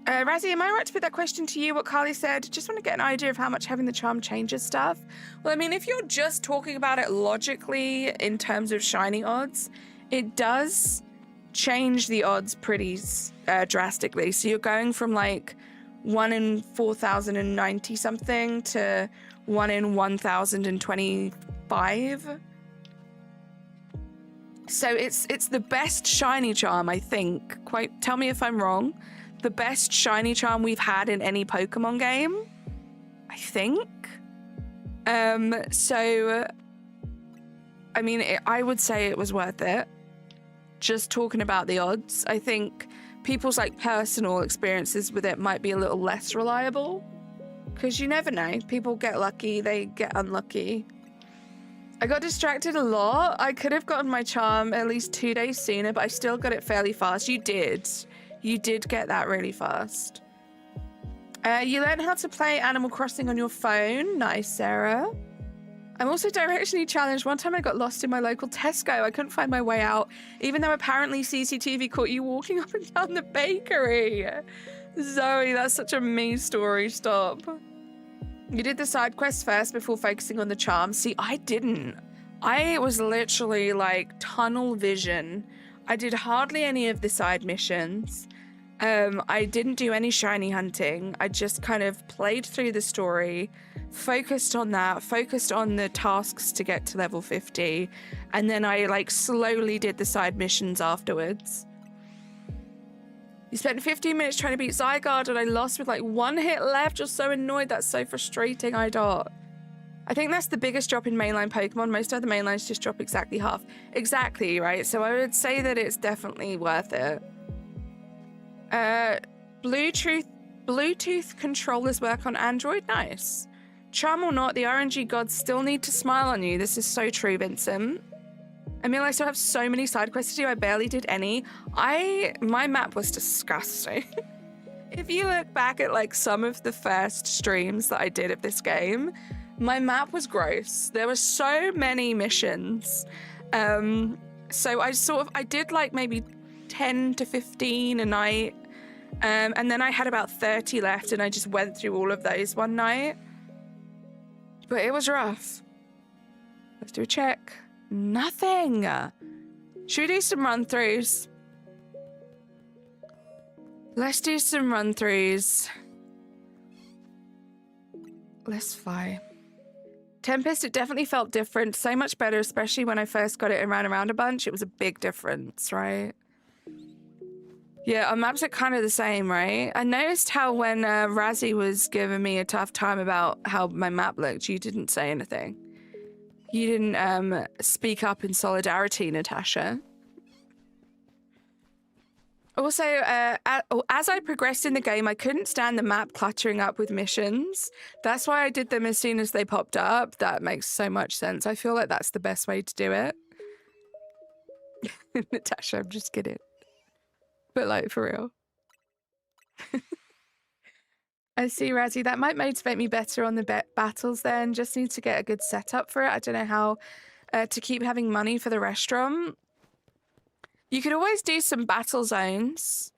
Razzie, am I right to put that question to you, what Carly said? Just want to get an idea of how much having the charm changes stuff. Well, I mean, if you're just talking about it logically in terms of shiny odds, it does change the odds pretty drastically. So you're going from like 1 in 4,090 something to 1 in 1,025. So it's the best shiny charm, I think. Quite, tell me if I'm wrong. The best shiny charm we've had in any Pokemon game, I think. So, I mean, I would say it was worth it. Just talking about the odds, I think people's like personal experiences with it might be a little less reliable, because you never know. People get lucky, they get unlucky. I got distracted a lot. I could have gotten my charm at least 2 days sooner, but I still got it fairly fast. You did get that really fast. You learned how to play Animal Crossing on your phone. Nice, Sarah. I'm also directionally challenged. One time I got lost in my local Tesco. I couldn't find my way out, even though apparently CCTV caught you walking up and down the bakery. Zoe, that's such a me story. Stop. You did the side quests first before focusing on the charm. See, I didn't. I was literally like tunnel vision. I did hardly any of the side missions. I didn't do any shiny hunting. I just kind of played through the story, focused on that, focused on the tasks to get to level 50, and then I like slowly did the side missions afterwards. You spent 15 minutes trying to beat Zygarde and I lost with like 1 hit left. You're so annoyed. That's so frustrating, IDOT. I think that's the biggest drop in mainline Pokemon. Most other mainlines just drop exactly half. Exactly, right? So I would say that it's definitely worth it. Bluetooth controllers work on Android? Nice. Charm or not, the RNG gods still need to smile on you. This is so true, Vincent. I mean, I still have so many side quests to do. I barely did any. My map was disgusting. If you look back at like some of the first streams that I did of this game, my map was gross. There were so many missions. So I did like maybe 10 to 15 a night. And then I had about 30 left and I just went through all of those one night. But it was rough. Let's do a check. Nothing. Should we do some run-throughs? Let's do some run-throughs. Let's fly. Tempest, it definitely felt different. So much better, especially when I first got it and ran around a bunch. It was a big difference, right? Yeah, our maps are kind of the same, right? I noticed how when Razzie was giving me a tough time about how my map looked, you didn't say anything. You didn't speak up in solidarity, Natasha. Also, as I progressed in the game, I couldn't stand the map cluttering up with missions. That's why I did them as soon as they popped up. That makes so much sense. I feel like that's the best way to do it. Natasha, I'm just kidding. But like, for real. I see, Razzie. That might motivate me better on the battles then. Just need to get a good setup for it. I don't know how to keep having money for the restaurant. You could always do some battle zones.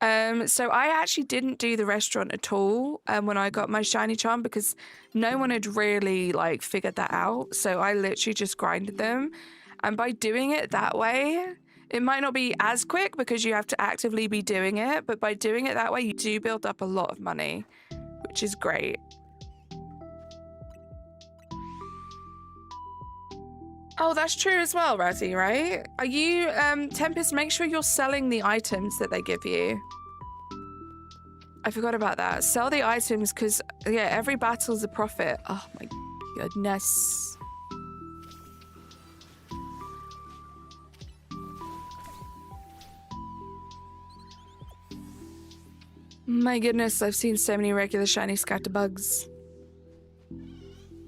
So I actually didn't do the restaurant at all when I got my shiny charm because no one had really like figured that out. So I literally just grinded them. And by doing it that way, it might not be as quick because you have to actively be doing it, but by doing it that way, you do build up a lot of money, which is great. Oh, that's true as well, Razzie, right? Are you, Tempest, make sure you're selling the items that they give you. I forgot about that. Sell the items because, yeah, every battle's a profit. Oh my goodness. My goodness, I've seen so many regular shiny scatterbugs.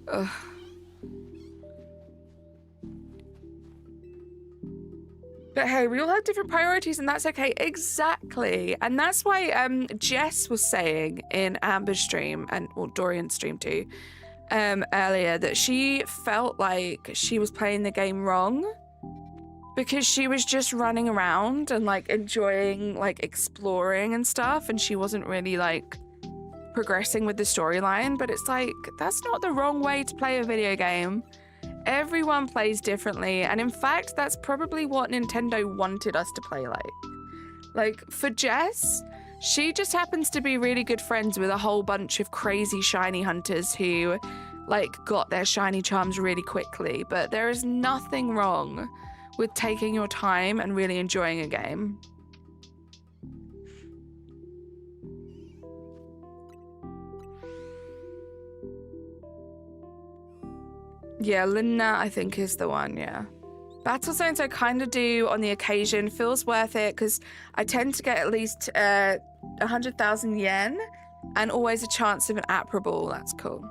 Ugh. But hey, we all have different priorities and that's okay. Exactly. And that's why Jess was saying in Amber's stream and Dorian's stream too, earlier that she felt like she was playing the game wrong because she was just running around and like enjoying like exploring and stuff and she wasn't really like progressing with the storyline. But it's like, that's not the wrong way to play a video game. Everyone plays differently, and in fact, that's probably what Nintendo wanted us to play like. Like, for Jess, she just happens to be really good friends with a whole bunch of crazy shiny hunters who, like, got their shiny charms really quickly, but there is nothing wrong with taking your time and really enjoying a game. Yeah, Lina, I think, is the one, yeah. Battle zones I kind of do on the occasion. Feels worth it because I tend to get at least 100,000 yen and always a chance of an apparable. That's cool.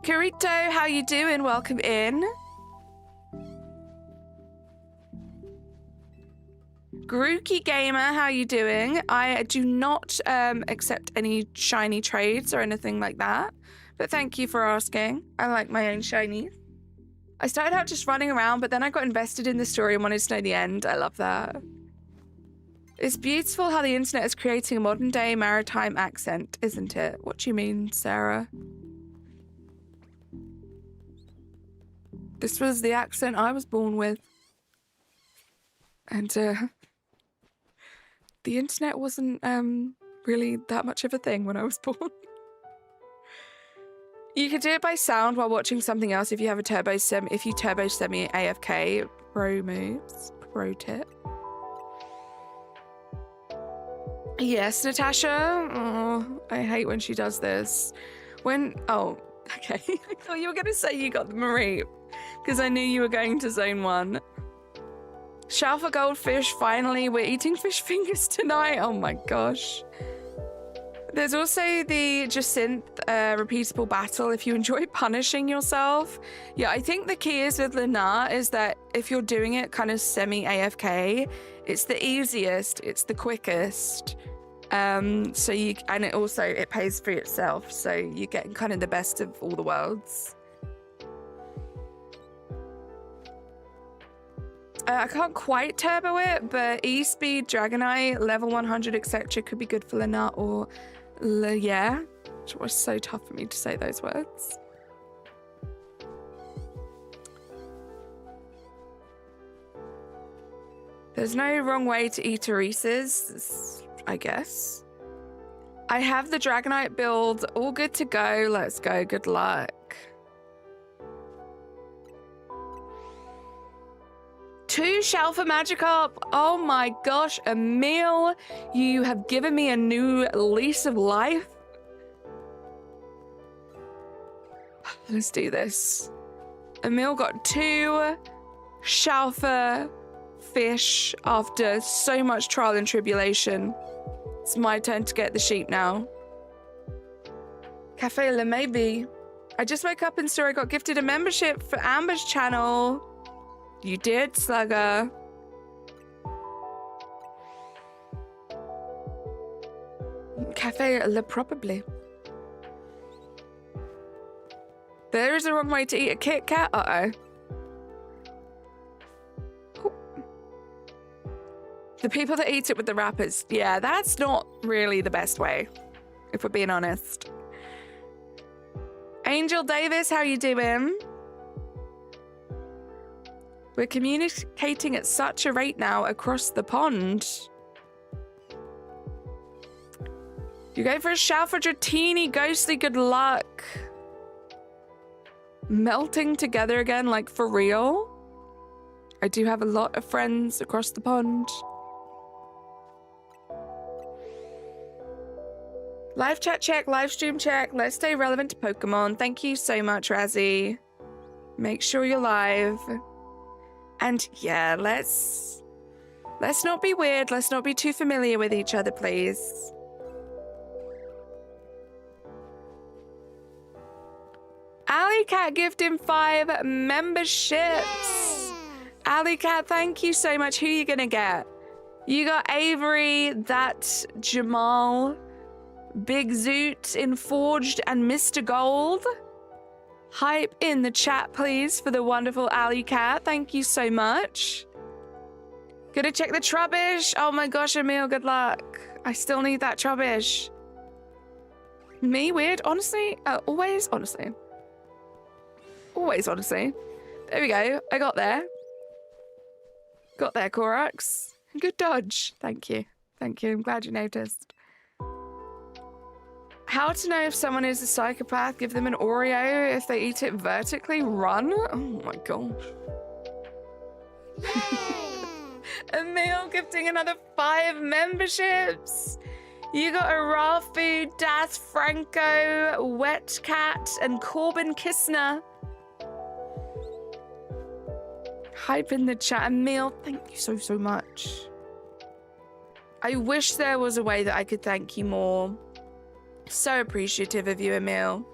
Kirito, how you doing? Welcome in. Grookey Gamer, how you doing? I do not accept any shiny trades or anything like that. But thank you for asking. I like my own shinies. I started out just running around, but then I got invested in the story and wanted to know the end. I love that. It's beautiful how the internet is creating a modern day maritime accent, isn't it? What do you mean, Sarah? This was the accent I was born with. And the internet wasn't really that much of a thing when I was born. You can do it by sound while watching something else if you have a turbo semi AFK. Pro moves. Pro tip. Yes, Natasha. Oh, I hate when she does this. Oh, okay. I thought you were going to say you got the Marie because I knew you were going to zone 1. Shell for goldfish. Finally, we're eating fish fingers tonight. Oh my gosh. There's also the Jacinthe repeatable battle if you enjoy punishing yourself. Yeah, I think the key is with Lina is that if you're doing it kind of semi-AFK, it's the easiest, it's the quickest. And it pays for itself, so you're getting kind of the best of all the worlds. I can't quite turbo it, but E-Speed, Dragonite, level 100, etc. could be good for Lina or yeah. It was so tough for me to say those words. There's no wrong way to eat a Reese's, I guess. I have the Dragonite build all good to go. Let's go. Good luck. 2 shell for Magikarp. Oh my gosh, Emil, you have given me a new lease of life. Let's do this. Emil got 2 Shalfa fish after so much trial and tribulation. It's my turn to get the sheep now. Cafe Le Maybe. I just woke up and saw I got gifted a membership for Amber's channel. You did, Slugger. Cafe Le Probably. There is a wrong way to eat a Kit Kat. Uh-oh. The people that eat it with the wrappers. Yeah, that's not really the best way, if we're being honest. Angel Davis, how you doing? We're communicating at such a rate now across the pond. You go for a shout for Dratini, Ghostly, good luck. Melting together again, like for real? I do have a lot of friends across the pond. Live chat check, live stream check. Let's stay relevant to Pokemon. Thank you so much, Razzie. Make sure you're live. And yeah, let's not be weird. Let's not be too familiar with each other, please. Alley Cat gifting 5 memberships. Alley Cat, thank you so much. Who are you gonna get? You got Avery, that Jamal, Big Zoot, Inforged, and Mr. Gold. Hype in the chat, please, for the wonderful Alley Cat. Thank you so much. Gonna check the Trubbish. Oh my gosh, Emil, good luck. I still need that Trubbish. Me, weird, honestly? Always, honestly. Always, honestly. There we go. I got there. Got there, Korax. Good dodge. Thank you. Thank you. I'm glad you noticed. How to know if someone is a psychopath? Give them an Oreo if they eat it vertically. Run? Oh my gosh. Emil gifting another 5 memberships. You got a Rafu, Das Franco, Wet Cat, and Corbin Kistner. Hype in the chat. Emil, thank you so much. I wish there was a way that I could thank you more. So appreciative of you, Emil.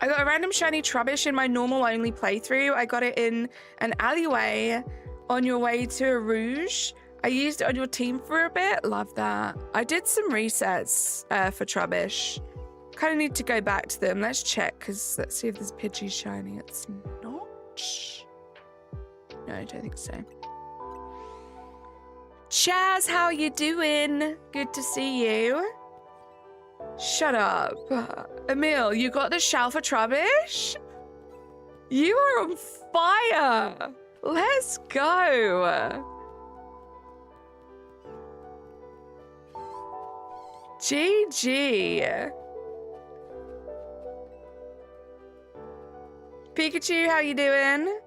I got a random shiny Trubbish in my normal only playthrough. I got it in an alleyway on your way to a Rouge. I used it on your team for a bit. Love that. I did some resets for Trubbish. Kind of need to go back to them. Let's check, because let's see if this Pidgey's shiny. It's not. No, I don't think so. Chaz, how you doing? Good to see you. Shut up. Emil, you got the Shalfa Trubbish? You are on fire. Let's go. GG. Pikachu, how you doing?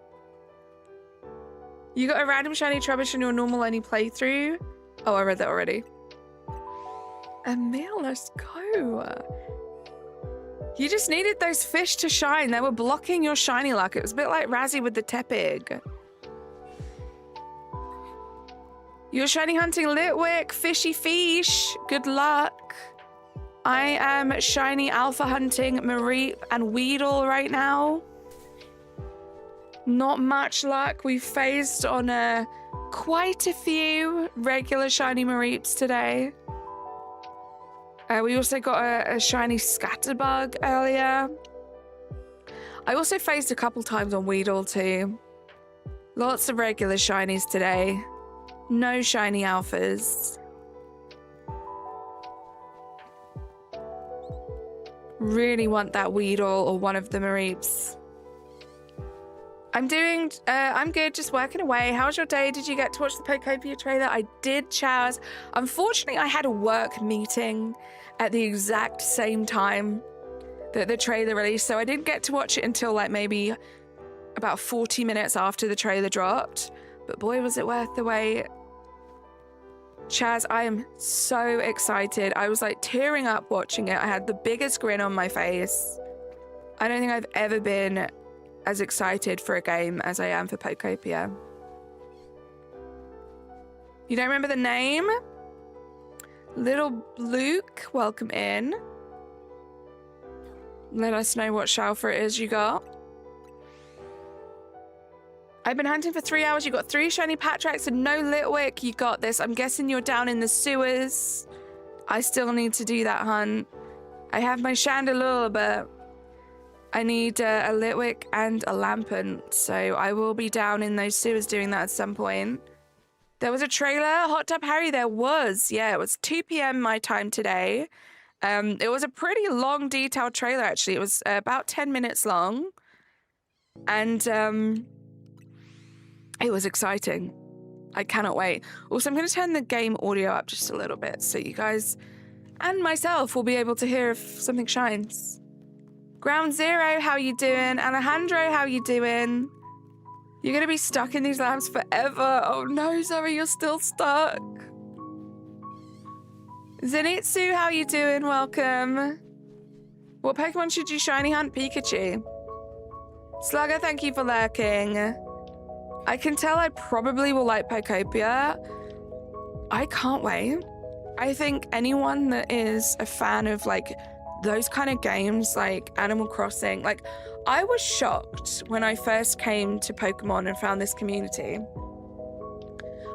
You got a random shiny Trubbish in your normal only playthrough? Oh, I read that already. Emil, let's go. You just needed those fish to shine. They were blocking your shiny luck. It was a bit like Razzie with the Tepig. You're shiny hunting Litwick, Fishy Fish. Good luck. I am shiny alpha hunting Mareep and Weedle right now. Not much luck. We phased on quite a few regular shiny Mareeps today. We also got a shiny Scatterbug earlier. I also phased a couple times on Weedle too. Lots of regular shinies today. No shiny alphas. Really want that Weedle or one of the Mareeps. I'm good, just working away. How was your day? Did you get to watch the Pokopia trailer? I did, Chaz. Unfortunately, I had a work meeting at the exact same time that the trailer released, so I didn't get to watch it until like maybe about 40 minutes after the trailer dropped. But boy, was it worth the wait. Chaz, I am so excited. I was like tearing up watching it. I had the biggest grin on my face. I don't think I've ever been as excited for a game as I am for Pokopia. You don't remember the name? Little Luke, welcome in. Let us know what Shalfa it is you got. I've been hunting for 3 hours. You got 3 shiny Patrax and no Litwick. You got this. I'm guessing you're down in the sewers. I still need to do that hunt. I have my Chandelure, but I need a Litwick and a Lampent. So I will be down in those sewers doing that at some point. There was a trailer, Hot Tub Harry, there was. Yeah, it was 2 p.m. my time today. It was a pretty long, detailed trailer, actually. It was about 10 minutes long. And it was exciting. I cannot wait. Also, I'm going to turn the game audio up just a little bit so you guys and myself will be able to hear if something shines. Ground Zero, how you doing? Alejandro, how you doing? You're going to be stuck in these labs forever. Oh no, Zoe, you're still stuck. Zenitsu, how you doing? Welcome. What Pokemon should you shiny hunt? Pikachu. Slugger, thank you for lurking. I can tell I probably will like Pokopia. I can't wait. I think anyone that is a fan of like those kind of games like Animal Crossing, like I was shocked when I first came to Pokemon and found this community.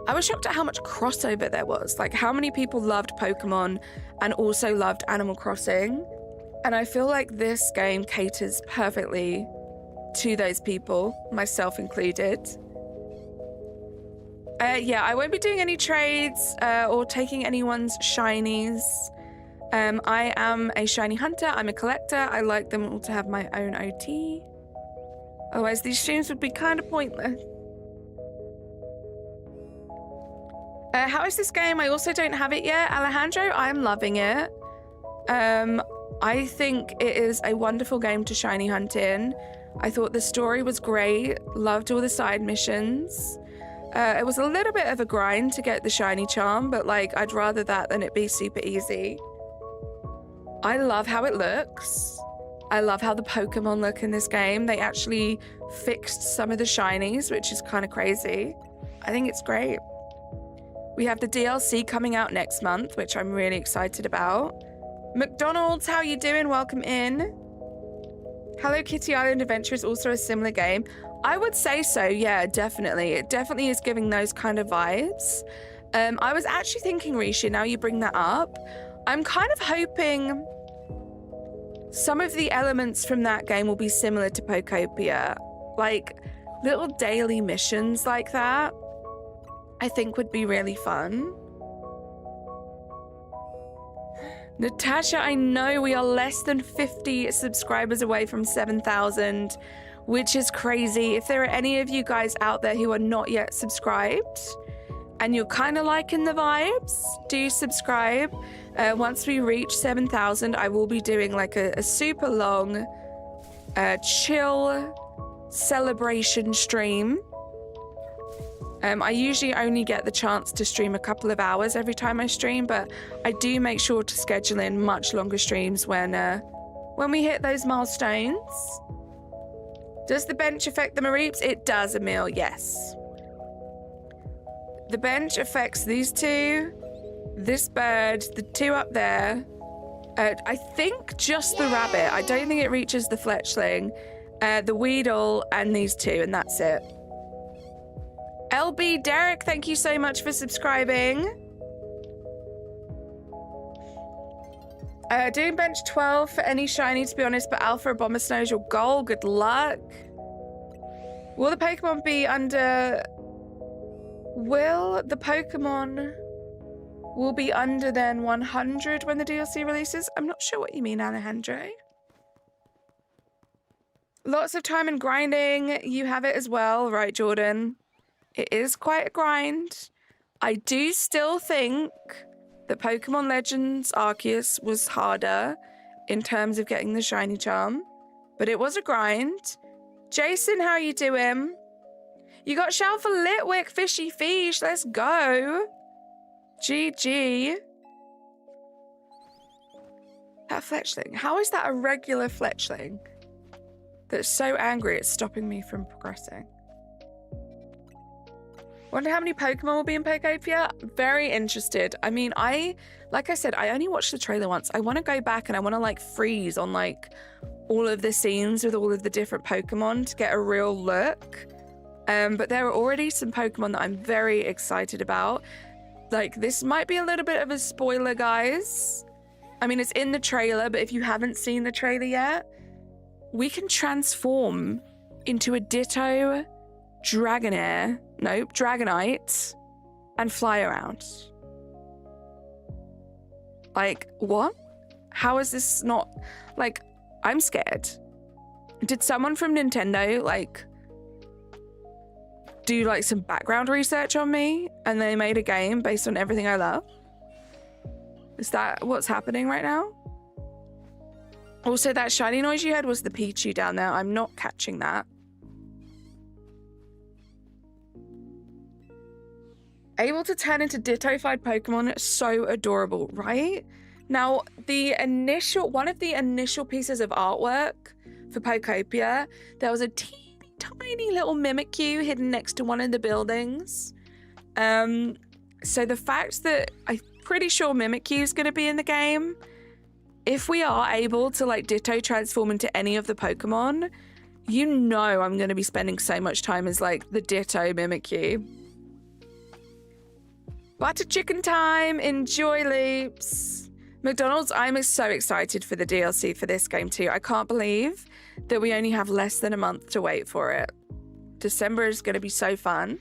I was shocked at how much crossover there was, like how many people loved Pokemon and also loved Animal Crossing. And I feel like this game caters perfectly to those people, myself included. Yeah, I won't be doing any trades or taking anyone's shinies. I am a shiny hunter. I'm a collector. I like them all to have my own OT. Otherwise, these streams would be kind of pointless. How is this game? I also don't have it yet. Alejandro, I'm loving it. I think it is a wonderful game to shiny hunt in. I thought the story was great. Loved all the side missions. It was a little bit of a grind to get the shiny charm, but like I'd rather that than it be super easy. I love how it looks. I love how the Pokemon look in this game. They actually fixed some of the shinies, which is kind of crazy. I think it's great. We have the DLC coming out next month, which I'm really excited about. McDonald's, how you doing? Welcome in. Hello Kitty Island Adventure is also a similar game. I would say so, yeah, definitely. It definitely is giving those kind of vibes. I was actually thinking, Risha, now you bring that up, I'm kind of hoping some of the elements from that game will be similar to Pokopia. Like little daily missions like that, I think would be really fun. Natasha, I know we are less than 50 subscribers away from 7,000, which is crazy. If there are any of you guys out there who are not yet subscribed and you're kind of liking the vibes, do subscribe. Once we reach 7,000, I will be doing like a super long, chill celebration stream. I usually only get the chance to stream a couple of hours every time I stream, but I do make sure to schedule in much longer streams when we hit those milestones. Does the bench affect the Mareeps? It does, Emil, yes. The bench affects these two, this bird, the two up there. I think just the rabbit. I don't think it reaches the fletchling, the Weedle, and these two, and that's it. LB Derek, thank you so much for subscribing. Doing bench 12 for any shiny, to be honest, but Alpha Bomber Snow is your goal. Good luck. Will the Pokemon be under... Will the Pokemon will be under then 100 when the DLC releases? I'm not sure what you mean, Alejandro. Lots of time and grinding. You have it as well, right, Jordan? It is quite a grind. I do still think that Pokemon Legends Arceus was harder in terms of getting the shiny charm, but it was a grind. Jason, how you doing? You got Shell for Litwick, Fishy Fish. Let's go. GG. That fletchling. How is that a regular fletchling? that's so angry it's stopping me from progressing. Wonder how many Pokemon will be in Pokopia? Very interested. I mean, like I said, I only watched the trailer once. I want to go back and I want to like freeze on like all of the scenes with all of the different Pokemon to get a real look. But there are already some Pokemon that I'm very excited about. Like, this might be a little bit of a spoiler, guys. I mean, it's in the trailer, but if you haven't seen the trailer yet, we can transform into a Ditto Dragonite, and fly around. Like, what? How is this not... Like, I'm scared. Did someone from Nintendo, like, do, like, some background research on me, and they made a game based on everything I love? Is that what's happening right now? Also, that shiny noise you heard was the Pichu down there. I'm not catching that. Able to turn into Ditto-fied Pokemon, so adorable, right? Now, one of the initial pieces of artwork for Pokopia, there was a teeny tiny little Mimikyu hidden next to one of the buildings. So the fact that I'm pretty sure Mimikyu is going to be in the game, if we are able to like Ditto transform into any of the Pokemon, you know I'm going to be spending so much time as like the Ditto Mimikyu. Butter chicken time, enjoy loops. McDonald's, I'm so excited for the DLC for this game too. I can't believe that we only have less than a month to wait for it. December is going to be so fun.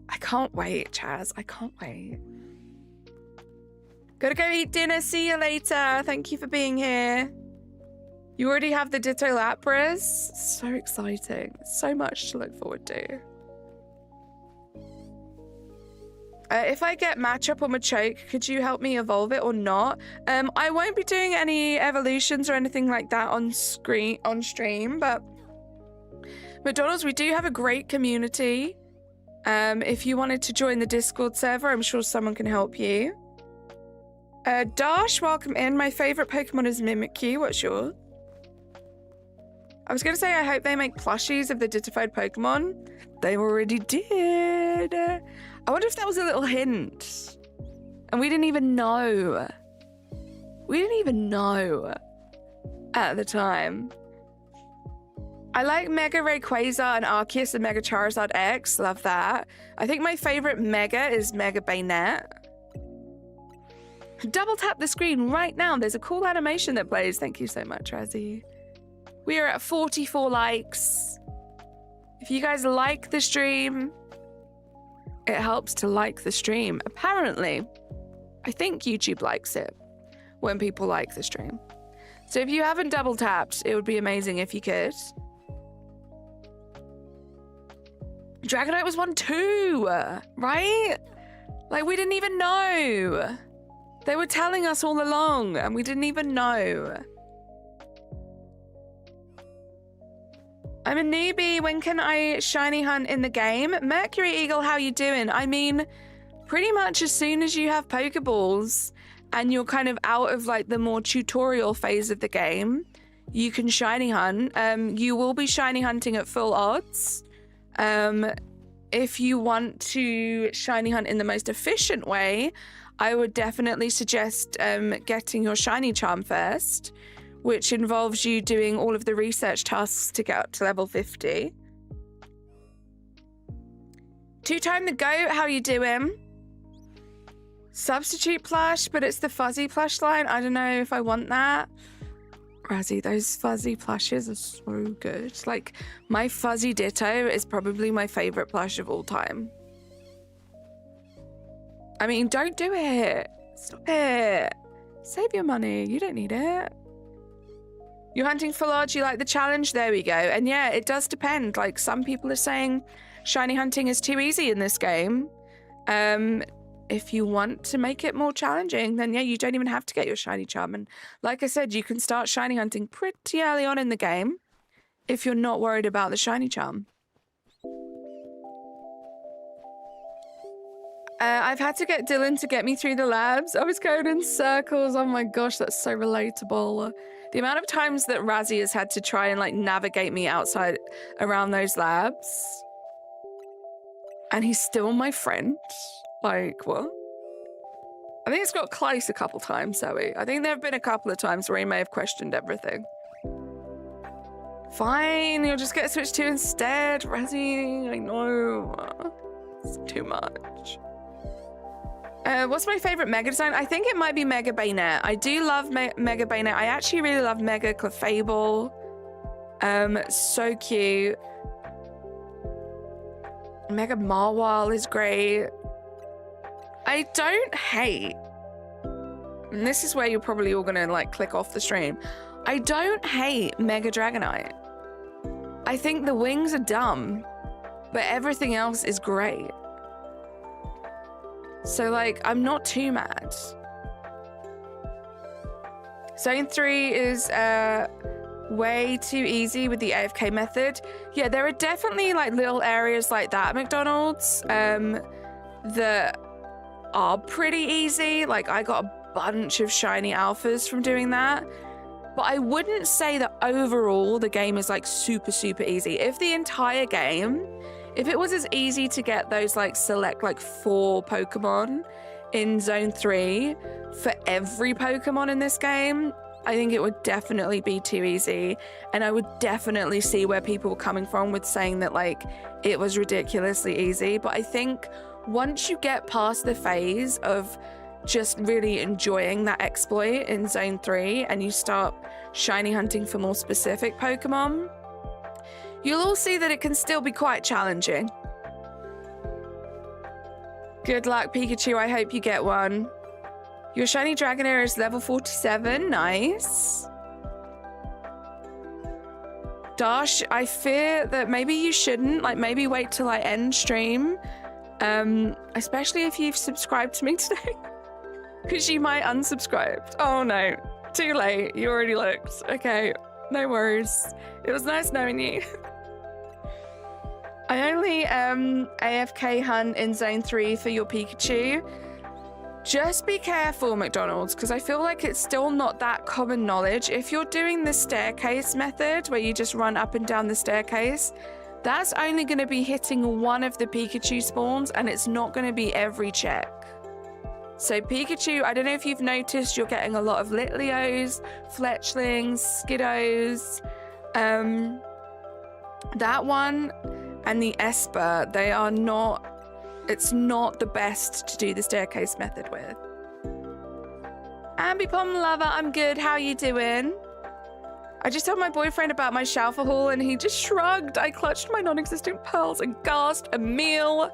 I can't wait, Chaz. I can't wait. Gotta go eat dinner. See you later. Thank you for being here. You already have the Ditto Lapras. So exciting. So much to look forward to. If I get Matchup or Machoke, could you help me evolve it or not? I won't be doing any evolutions or anything like that on stream, but McDonald's, we do have a great community. If you wanted to join the Discord server, I'm sure someone can help you. Dash, welcome in. My favorite Pokemon is Mimikyu. What's yours? I was going to say, I hope they make plushies of the Ditto-fied Pokemon. They already did. I wonder if that was a little hint. And we didn't even know. We didn't even know at the time. I like Mega Rayquaza and Arceus and Mega Charizard X. Love that. I think my favorite Mega is Mega Bayonet. Double tap the screen right now. There's a cool animation that plays. Thank you so much, Razzie. We are at 44 likes. If you guys like the stream, it helps to like the stream. Apparently, I think YouTube likes it when people like the stream. So if you haven't double tapped, it would be amazing if you could. Dragonite was 1-2, right? Like, we didn't even know. They were telling us all along, and we didn't even know. I'm a newbie. When can I shiny hunt in the game? Mercury Eagle, how you doing? I mean, pretty much as soon as you have Pokeballs and you're kind of out of like the more tutorial phase of the game, you can shiny hunt. You will be shiny hunting at full odds. If you want to shiny hunt in the most efficient way, I would definitely suggest getting your shiny charm first, which involves you doing all of the research tasks to get up to level 50. Two-time the goat, how you doing? Substitute plush, but it's the fuzzy plush line. I don't know if I want that. Razzie, those fuzzy plushes are so good. Like, my fuzzy Ditto is probably my favorite plush of all time. I mean, don't do it. Stop it. Save your money. You don't need it. You're hunting full odds, you like the challenge? There we go. And yeah, it does depend. Like, some people are saying shiny hunting is too easy in this game. If you want to make it more challenging, then yeah, you don't even have to get your shiny charm. And like I said, you can start shiny hunting pretty early on in the game if you're not worried about the shiny charm. I've had to get Dylan to get me through the labs. I was going in circles. Oh my gosh, that's so relatable. The amount of times that Razzie has had to try and like navigate me outside around those labs. And he's still my friend. Like, what? I think it's got close a couple times, Zoe. I think there have been a couple of times where he may have questioned everything. Fine, you'll just get Switch 2 instead, Razzie. I know. It's too much. What's my favorite Mega design? I think it might be Mega Bayonet. I do love Mega Bayonet. I actually really love Mega Clefable. So cute. Mega Marwal is great. I don't hate, and this is where you're probably all gonna like click off the stream. I don't hate Mega Dragonite. I think the wings are dumb, but everything else is great. So like, I'm not too mad. Zone 3 is way too easy with the AFK method. Yeah, there are definitely like little areas like that at McDonald's that are pretty easy. Like I got a bunch of shiny alphas from doing that. But I wouldn't say that overall the game is like super, super easy. If the entire game, if it was as easy to get those like select like 4 Pokemon in Zone 3 for every Pokemon in this game, I think it would definitely be too easy. And I would definitely see where people were coming from with saying that like it was ridiculously easy. But I think once you get past the phase of just really enjoying that exploit in Zone 3 and you start shiny hunting for more specific Pokemon, you'll all see that it can still be quite challenging. Good luck, Pikachu. I hope you get one. Your shiny Dragonair is level 47. Nice. Dash, I fear that maybe you shouldn't. Like, maybe wait till I end stream. Especially if you've subscribed to me today. Because you might unsubscribe. Oh no, too late. You already looked. Okay, no worries. It was nice knowing you. I only AFK hunt in Zone 3 for your Pikachu. Just be careful, McDonald's, because I feel like it's still not that common knowledge. If you're doing the staircase method, where you just run up and down the staircase, that's only going to be hitting one of the Pikachu spawns, and it's not going to be every check. So Pikachu, I don't know if you've noticed, you're getting a lot of Litleos, Fletchlings, Skiddos. That one and the Esper, they are not, it's not the best to do the staircase method with. Ambipom lover, I'm good. How you doing? I just told my boyfriend about my shower haul and he just shrugged. I clutched my non-existent pearls and gasped a meal.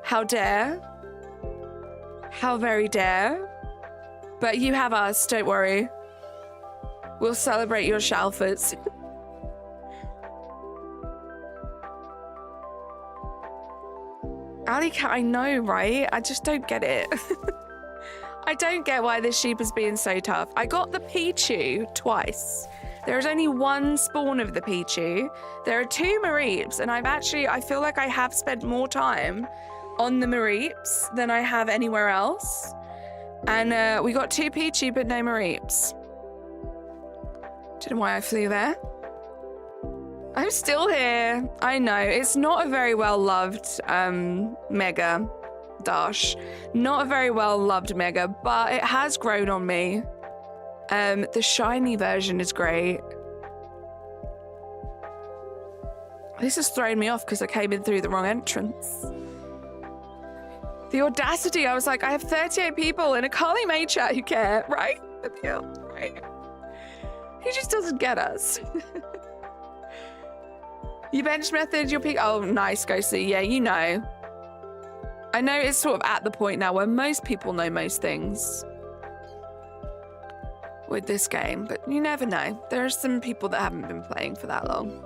How dare? How very dare. But you have us, don't worry. We'll celebrate your shalfers. Alley cat, I know, right? I just don't get it. I don't get why this sheep is being so tough. I got the Pichu twice. There is only one spawn of the Pichu. There are 2 Mareeps, and I feel like I have spent more time on the Mareeps than I have anywhere else. And we got 2 Pichu, but no Mareeps. Don't know why I flew there. I'm still here. I know, it's not a very well-loved Mega Dash. Not a very well-loved Mega, but it has grown on me. The shiny version is great. This has thrown me off because I came in through the wrong entrance. The audacity, I was like, I have 38 people in a Carly May chat who care, right? Right. He just doesn't get us. You bench method, your peak. Oh, nice, Ghostly. Yeah, you know. I know it's sort of at the point now where most people know most things with this game, but you never know. There are some people that haven't been playing for that long.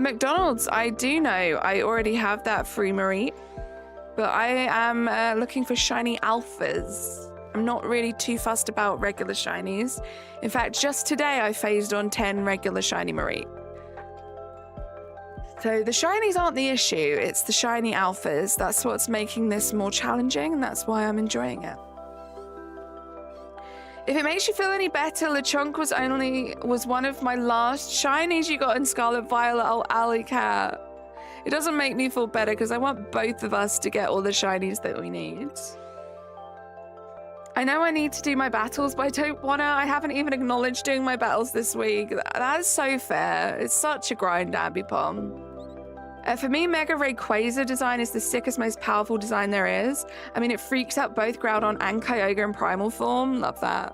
McDonald's, I do know. I already have that free Marie, but I am looking for shiny alphas. I'm not really too fussed about regular shinies. In fact, just today I phased on 10 regular shiny Marie. So the shinies aren't the issue, it's the shiny alphas. That's what's making this more challenging, and that's why I'm enjoying it. If it makes you feel any better, LeChonk was one of my last shinies you got in Scarlet Violet. Oh, Alley Cat. It doesn't make me feel better because I want both of us to get all the shinies that we need. I know I need to do my battles, but I don't wanna. I haven't even acknowledged doing my battles this week. That is so fair. It's such a grind, Abbypom. For me, Mega Rayquaza design is the sickest, most powerful design there is. I mean, it freaks out both Groudon and Kyogre in primal form. Love that.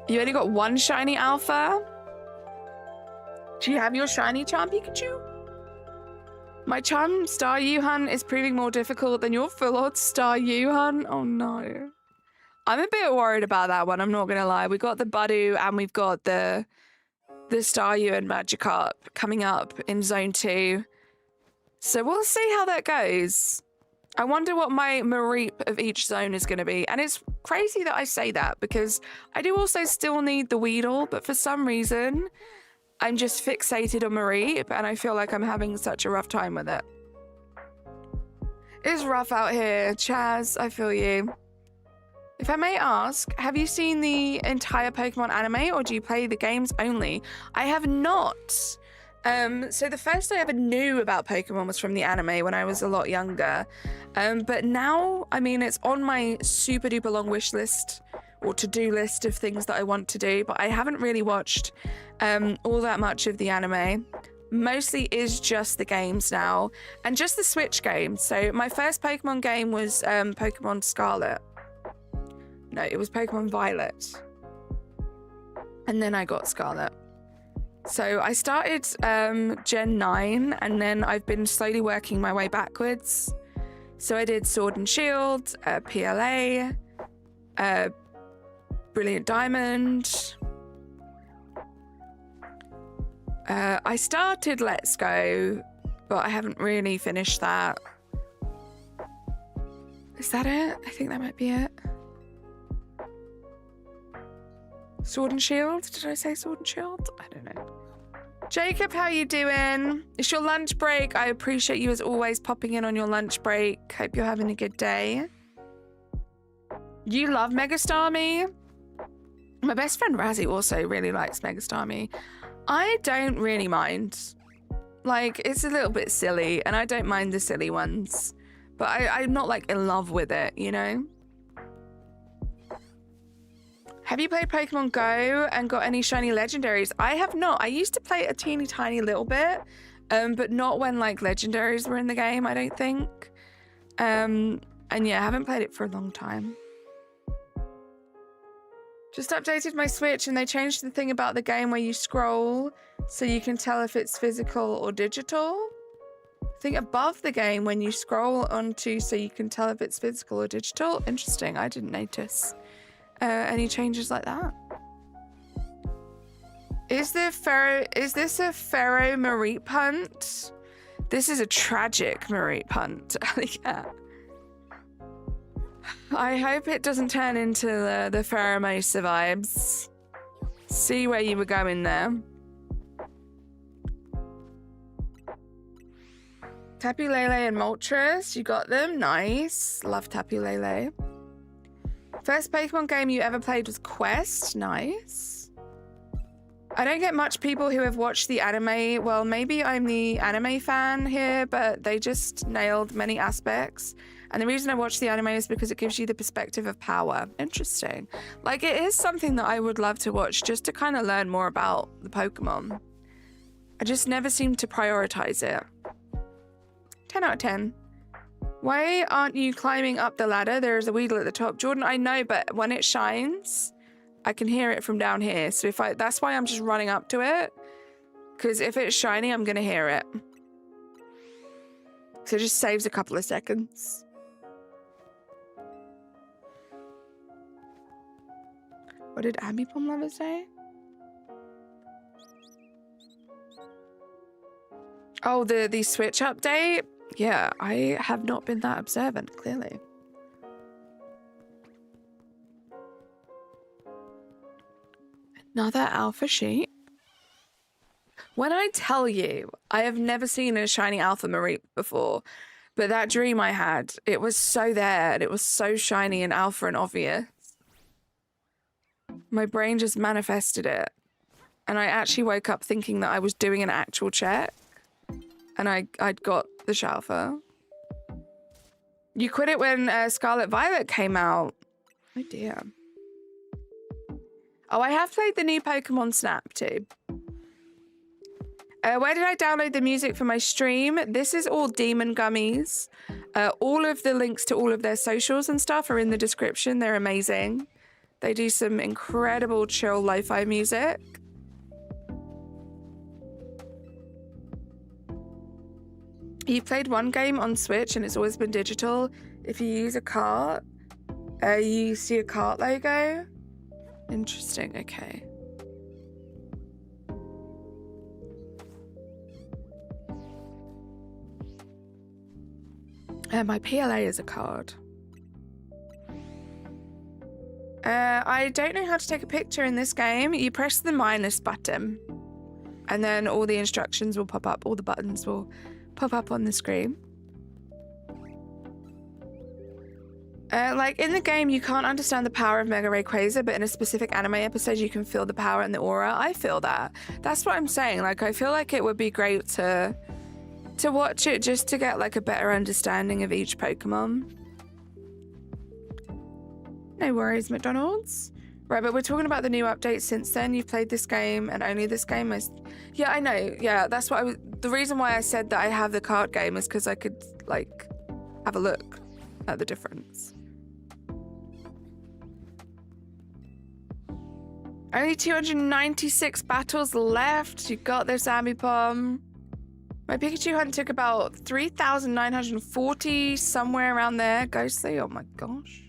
You only got one shiny alpha? Do you have your shiny Charm Pikachu? My Charm Star U-Hunt is proving more difficult than your full-on Star U-Hunt. Oh no. I'm a bit worried about that one, I'm not gonna lie. We got the Budew and we've got the Staryu and Magikarp coming up in Zone 2. So we'll see how that goes. I wonder what my Mareep of each zone is gonna be. And it's crazy that I say that because I do also still need the Weedle, but for some reason, I'm just fixated on Mareep and I feel like I'm having such a rough time with it. It's rough out here, Chaz, I feel you. If I may ask, have you seen the entire Pokemon anime or do you play the games only? I have not. So the first I ever knew about Pokemon was from the anime when I was a lot younger. But now, I mean, it's on my super duper long wish list or to-do list of things that I want to do, but I haven't really watched all that much of the anime. Mostly is just the games now and just the Switch games. So my first Pokemon game was Pokemon Scarlet. No, it was Pokemon Violet. And then I got Scarlet. So I started Gen 9 and then I've been slowly working my way backwards. So I did Sword and Shield, PLA, Brilliant Diamond. I started Let's Go, but I haven't really finished that. Is that it? I think that might be it. Sword and Shield? Did I say Sword and Shield? I don't know. Jacob, how you doing? It's your lunch break. I appreciate you as always popping in on your lunch break. Hope you're having a good day. You love Megastarmie? My best friend Razzie also really likes Megastarmie. I don't really mind. Like, it's a little bit silly, and I don't mind the silly ones. But I'm not, like, in love with it, you know? Have you played Pokemon Go and got any shiny legendaries? I have not. I used to play a teeny tiny little bit, but not when, like, legendaries were in the game, I don't think. And yeah, I haven't played it for a long time. Just updated my Switch and they changed the thing about the game where you scroll so you can tell if it's physical or digital. I think above the game when you scroll onto so you can tell if it's physical or digital. Interesting, I didn't notice any changes like that. Is this a Pharaoh Mareep hunt? This is a tragic Mareep hunt. Yeah. I hope it doesn't turn into the Pheromosa vibes. See where you were going there. Tapu Lele and Moltres, you got them. Nice. Love Tapu Lele. First Pokemon game you ever played was Quest. Nice. I don't get much people who have watched the anime. Well, maybe I'm the anime fan here, but they just nailed many aspects. And the reason I watch the anime is because it gives you the perspective of power. Interesting. Like, it is something that I would love to watch just to kind of learn more about the Pokemon. I just never seem to prioritize it. 10 out of 10. Why aren't you climbing up the ladder? There is a Weedle at the top. Jordan, I know, but when it shines, I can hear it from down here. So that's why I'm just running up to it. Because if it's shiny, I'm going to hear it. So it just saves a couple of seconds. What did Abbypom Lover say? Oh, the Switch update? Yeah, I have not been that observant, clearly. Another alpha sheep. When I tell you, I have never seen a shiny alpha Mareep before, but that dream I had, it was so there, and it was so shiny and alpha and obvious. My brain just manifested it. And I actually woke up thinking that I was doing an actual check. And I'd got the Shalfa. You quit it when Scarlet Violet came out. Oh dear. Oh, I have played the new Pokemon Snap too. Where did I download the music for my stream? This is all Demon Gummies. All of the links to all of their socials and stuff are in the description. They're amazing. They do some incredible chill lo-fi music. You've played one game on Switch and it's always been digital. If you use a cart, you see a cart logo. Interesting, okay. My PLA is a card. I don't know how to take a picture in this game. You press the minus button and then all the instructions will pop up. All the buttons will pop up on the screen. Like in the game, you can't understand the power of Mega Rayquaza, but in a specific anime episode, you can feel the power and the aura. I feel that. That's what I'm saying. Like, I feel like it would be great to watch it just to get like a better understanding of each Pokemon. No worries, McDonald's. Right, but we're talking about the new updates since then. You've played this game and only this game is... Yeah, I know. Yeah, that's what I was... The reason why I said that I have the card game is because I could, like, have a look at the difference. Only 296 battles left. You got this, Ambipom. My Pikachu hunt took about 3,940, somewhere around there. Ghostly, oh my gosh.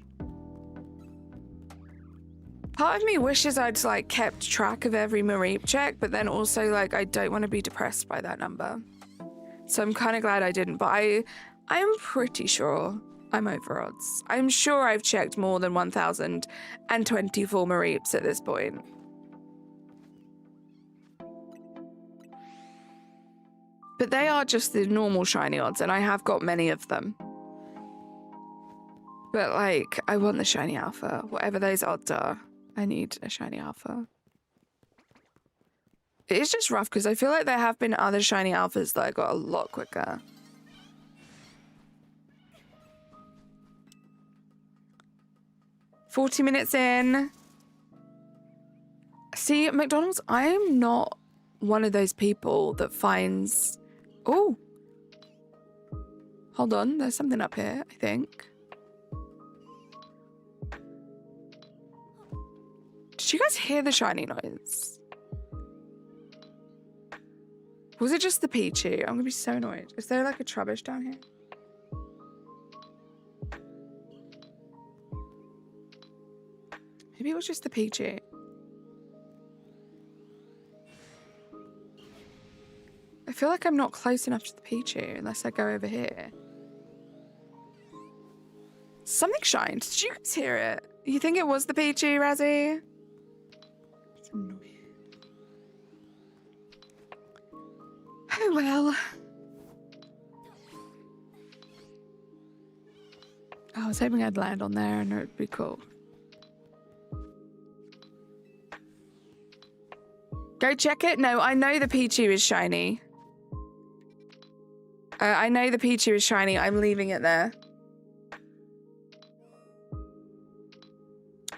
Part of me wishes I'd like kept track of every Mareep check, but then also like I don't want to be depressed by that number. So I'm kind of glad I didn't, but I'm pretty sure I'm over odds. I'm sure I've checked more than 1,024 Mareeps at this point. But they are just the normal shiny odds, and I have got many of them. But like, I want the shiny alpha. Whatever those odds are, I need a shiny alpha. It is just rough because I feel like there have been other shiny alphas that I got a lot quicker. $40 in. See, McDonald's, I'm not one of those people that finds... Oh. Hold on, there's something up here, I think. Did you guys hear the shiny noise? Was it just the Pichu? I'm gonna be so annoyed. Is there like a Trubbish down here? Maybe it was just the Pichu. I feel like I'm not close enough to the Pichu unless I go over here. Something shined. Did you guys hear it? You think it was the Pichu, Razzie? It's annoying. Oh well. I was hoping I'd land on there and it'd be cool. Go check it? No, I know the Pichu is shiny. I know the Pichu is shiny. I'm leaving it there.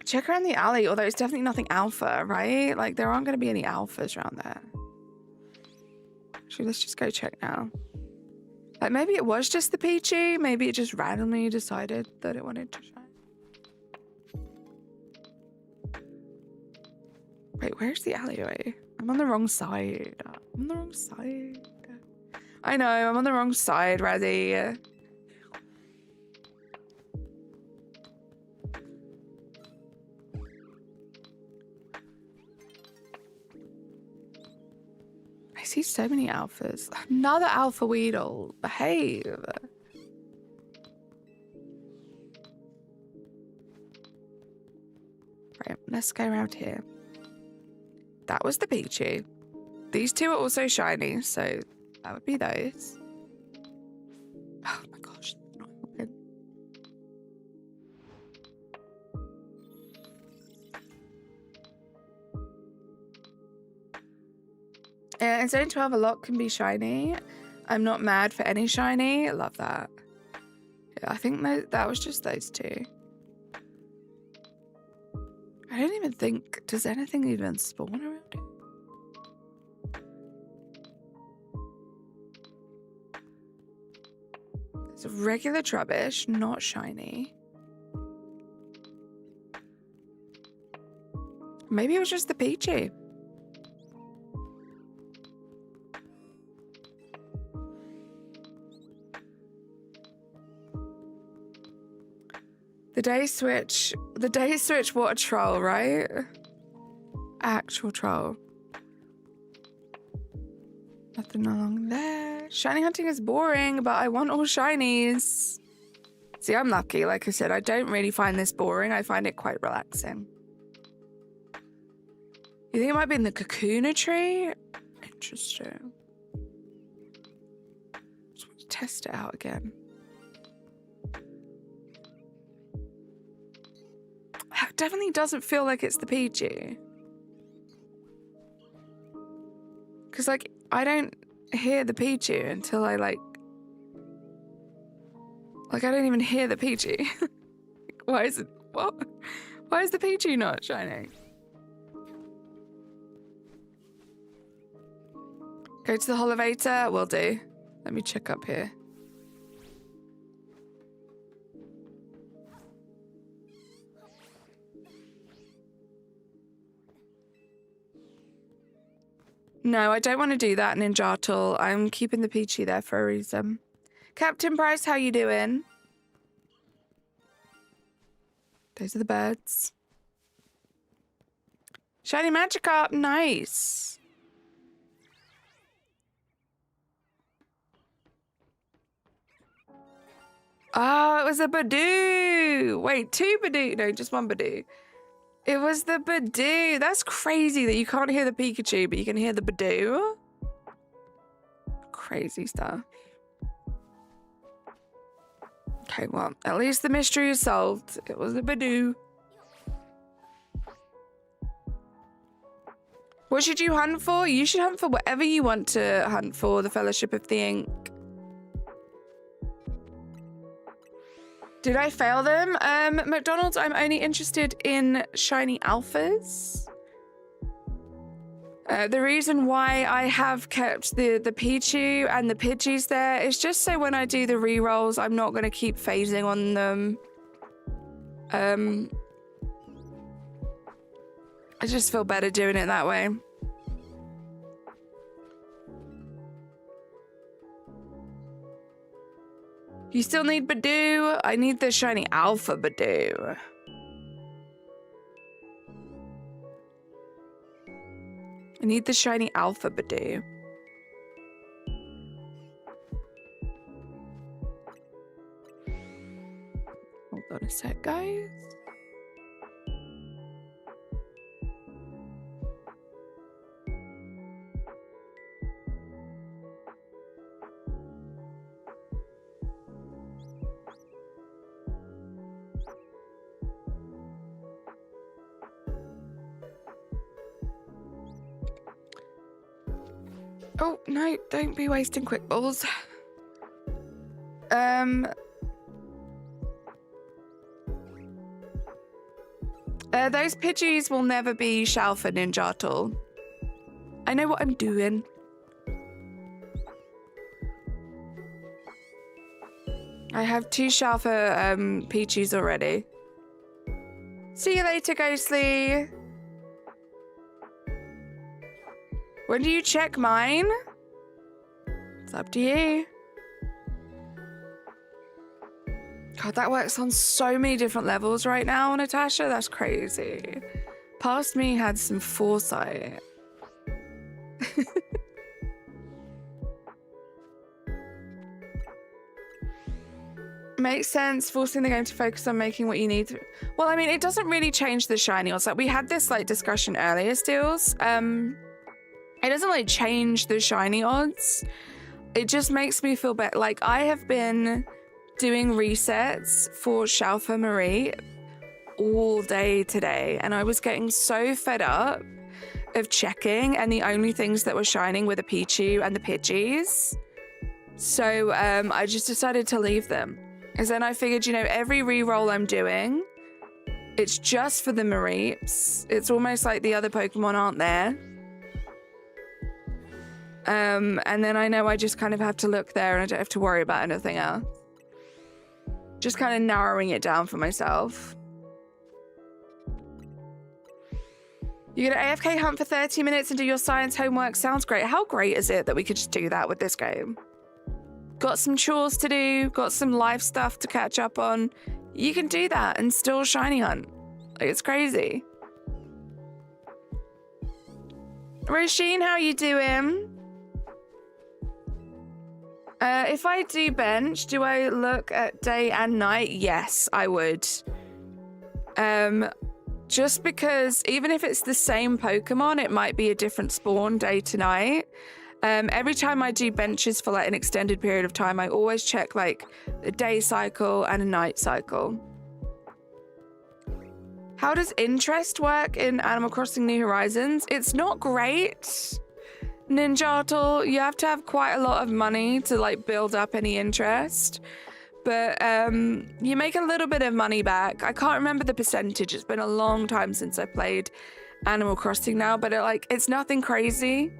Check around the alley, although it's definitely nothing alpha, right? Like, there aren't going to be any alphas around there. Actually, let's just go check now. Like, maybe it was just the Pichu. Maybe it just randomly decided that it wanted to shine. Wait, where's the alleyway? I'm on the wrong side. I'm on the wrong side. I know, I'm on the wrong side, Razzie. I see so many alphas. Another alpha Weedle. Behave. Right, let's go around here. that was the peachy. These two are also shiny, so that would be those. Oh my gosh, that's not helping. And zone 12, a lot can be shiny. I'm not mad for any shiny. I love that. Yeah, I think that was just those two. I don't even think, does anything even spawn around it? It's a regular Trubbish, not shiny. Maybe it was just the peachy. The day switch what a troll, right? Actual troll. Nothing along there. Shiny hunting is boring, but I want all shinies. See, I'm lucky. Like I said, I don't really find this boring. I find it quite relaxing. You think it might be in the Kakuna tree? Interesting. Just want to test it out again. It definitely doesn't feel like it's the peachy. Because, like, I don't hear the peachy until I, like, I don't even hear the peachy. Why is it, what? Why is the peachy not shining? Go to the Holovator? Will do. Let me check up here. No, I don't want to do that, Ninjatul. I'm keeping the peachy there for a reason. Captain Price, how you doing? Those are the birds. Shiny Magikarp, nice. Oh, it was a Badoo. Wait, two Badoo. No, just one Badoo. It was the Badoo. That's crazy that you can't hear the Pikachu, but you can hear the Badoo. Crazy stuff. Okay, well, at least the mystery is solved. It was the Badoo. What should you hunt for? You should hunt for whatever you want to hunt for, the Fellowship of the Ink. Did I fail them? McDonald's, I'm only interested in shiny alphas. The reason why I have kept the Pichu and the Pidgeys there is just so when I do the rerolls, I'm not going to keep phasing on them. I just feel better doing it that way. You still need Badoo? I need the shiny alpha Badoo. I need the shiny alpha Badoo. Hold on a sec, guys. Oh, no, don't be wasting quick balls. Those Pidgeys will never be Shalfa Ninjatul. I know what I'm doing. I have 2 Shalfa Pichis already. See you later, Ghostly. When do you check mine? It's up to you. God, that works on so many different levels right now, Natasha. That's crazy. Past me had some foresight. Makes sense. Forcing the game to focus on making what you need. Well, I mean, it doesn't really change the shiny odds. Like, we had this like discussion earlier, Steels. It doesn't like change the shiny odds. It just makes me feel better. Like, I have been doing resets for Shalfa Marie all day today, and I was getting so fed up of checking, and the only things that were shining were the Pichu and the Pidgeys. So I just decided to leave them. And then I figured, you know, every reroll I'm doing, it's just for the Mareeps. It's almost like the other Pokemon aren't there. And then I know I just kind of have to look there and I don't have to worry about anything else. Just kind of narrowing it down for myself. You get an AFK hunt for 30 minutes and do your science homework. Sounds great. How great is it that we could just do that with this game? Got some chores to do, got some life stuff to catch up on. You can do that and still shiny hunt. Like, it's crazy. Roisin, how you doing? If I do bench, do I look at day and night? Yes, I would. Just because even if it's the same Pokemon, it might be a different spawn day to night. Every time I do benches for like an extended period of time, I always check like a day cycle and a night cycle. How does interest work in Animal Crossing New Horizons? It's not great. Ninjato, you have to have quite a lot of money to like build up any interest. But you make a little bit of money back. I can't remember the percentage. It's been a long time since I played Animal Crossing now, but it's nothing crazy.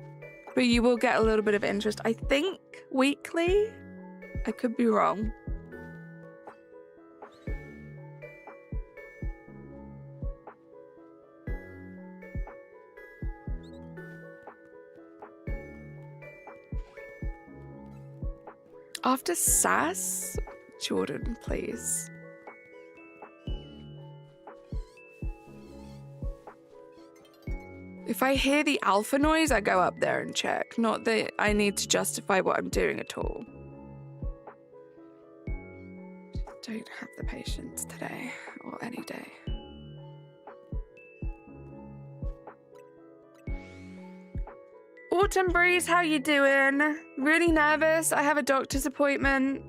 But you will get a little bit of interest. I think weekly. I could be wrong. After SAS? Jordan, please. If I hear the alpha noise, I go up there and check. Not that I need to justify what I'm doing at all. Just don't have the patience today or any day. Autumn Breeze, how you doing? Really nervous. I have a doctor's appointment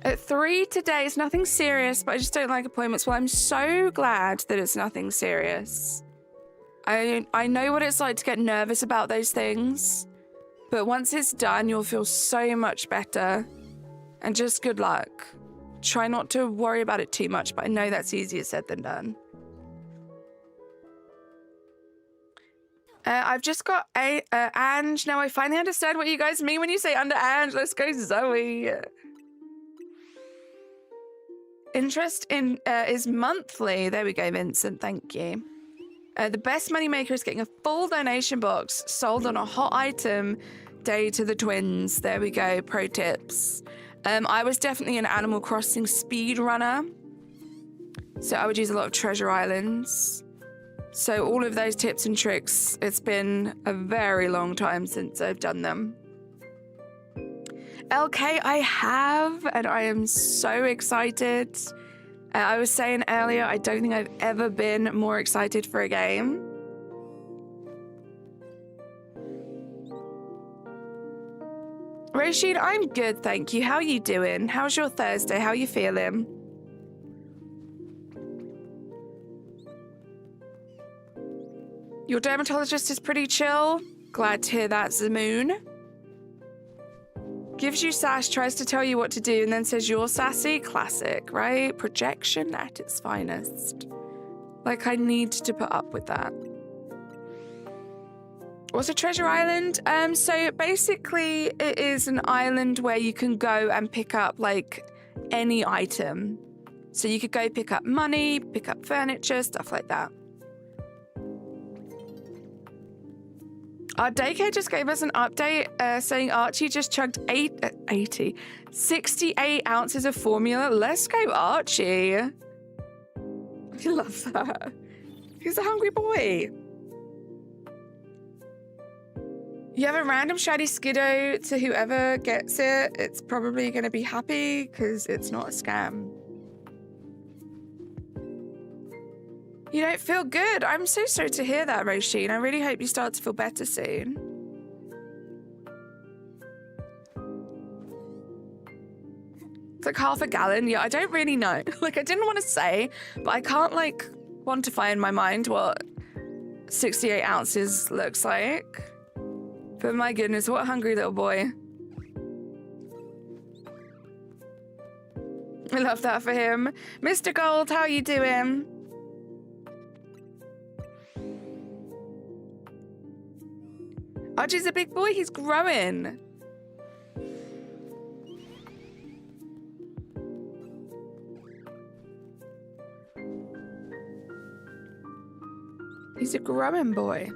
at 3 today. It's nothing serious, but I just don't like appointments. Well, I'm so glad that it's nothing serious. I know what it's like to get nervous about those things, but once it's done, you'll feel so much better. And just good luck. Try not to worry about it too much, but I know that's easier said than done. I've just got Ange. Now I finally understand what you guys mean when you say under Ange. Let's go, Zoe. Interest in is monthly. There we go, Vincent. Thank you. The best moneymaker is getting a full donation box sold on a hot item day to the twins. There we go. Pro tips. I was definitely an Animal Crossing speed runner, so I would use a lot of treasure islands. So all of those tips and tricks, it's been a very long time since I've done them. LK, I have, and I am so excited. I was saying earlier, I don't think I've ever been more excited for a game. Rashid, I'm good, thank you. How are you doing? How's your Thursday? How are you feeling? Your dermatologist is pretty chill. Glad to hear that, Zamoon. Gives you sass, tries to tell you what to do, and then says you're sassy. Classic, right? Projection at its finest. Like, I need to put up with that. What's a treasure island? So basically it is an island where you can go and pick up like any item. So you could go pick up money, pick up furniture, stuff like that. Our daycare just gave us an update saying Archie just chugged 68 ounces of formula. Let's go, Archie. I love that. He's a hungry boy. You have a random shiny Skiddo to whoever gets it. It's probably going to be happy because it's not a scam. You don't feel good. I'm so sorry to hear that, Roisin. I really hope you start to feel better soon. It's like half a gallon. Yeah, I don't really know. Like, I didn't want to say, but I can't, like, quantify in my mind what 68 ounces looks like. But my goodness, what a hungry little boy. I love that for him. Mr. Gold, how are you doing? Archie's a big boy. He's growing. He's a growing boy.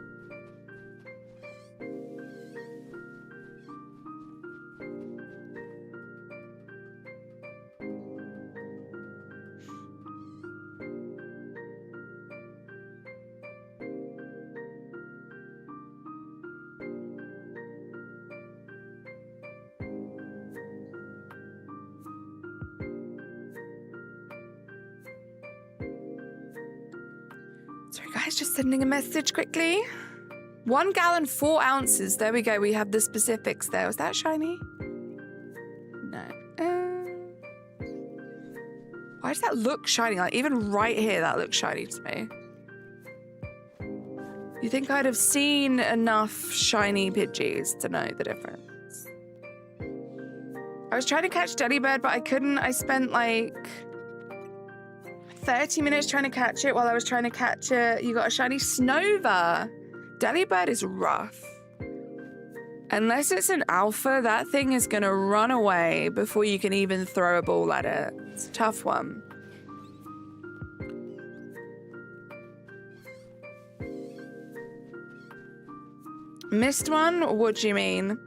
Sorry guys, just sending a message quickly. 1 gallon, 4 ounces. There we go. We have the specifics there. Was that shiny? No. Why does that look shiny? Like, even right here, that looks shiny to me. You think I'd have seen enough shiny Pidgeys to know the difference? I was trying to catch Delibird, but I couldn't. I spent like 30 minutes trying to catch it. While I was trying to catch it, you got a shiny Snova. Delibird is rough. Unless it's an alpha, that thing is going to run away before you can even throw a ball at it. It's a tough one. Missed one? What do you mean?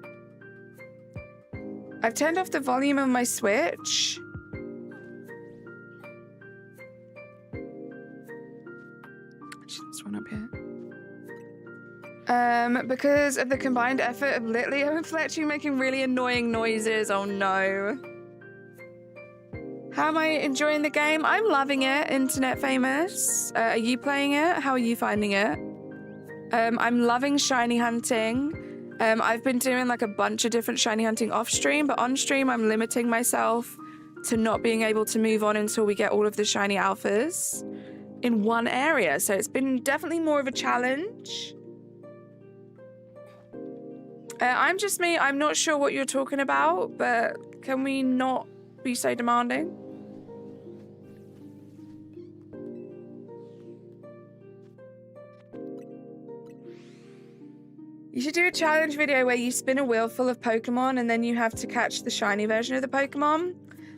I've turned off the volume of my Switch. Actually, there's one up here. Because of the combined effort of Litleo and Fletching making really annoying noises. Oh no. How am I enjoying the game? I'm loving it, Internet Famous. Are you playing it? How are you finding it? I'm loving shiny hunting. I've been doing like a bunch of different shiny hunting off stream, but on stream I'm limiting myself to not being able to move on until we get all of the shiny alphas in one area. So it's been definitely more of a challenge. I'm just me. I'm not sure what you're talking about, but can we not be so demanding? You should do a challenge video where you spin a wheel full of Pokemon and then you have to catch the shiny version of the Pokemon.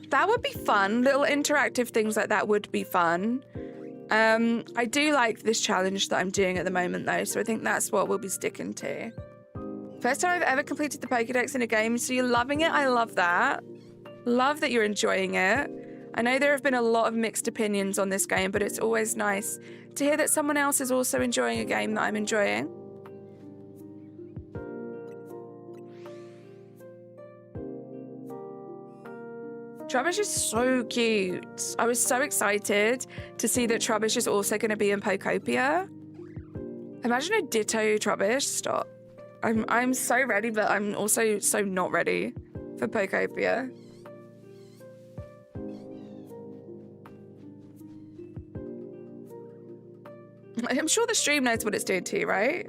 That would be fun. Little interactive things like that would be fun. I do like this challenge that I'm doing at the moment though, so I think that's what we'll be sticking to. First time I've ever completed the Pokedex in a game, so you're loving it. I love that. Love that you're enjoying it. I know there have been a lot of mixed opinions on this game, but it's always nice to hear that someone else is also enjoying a game that I'm enjoying. Trubbish is so cute. I was so excited to see that Trubbish is also going to be in Pokopia. Imagine a Ditto Trubbish. Stop. I'm so ready, but I'm also so not ready for Pokopia. I'm sure the stream knows what it's doing too, right?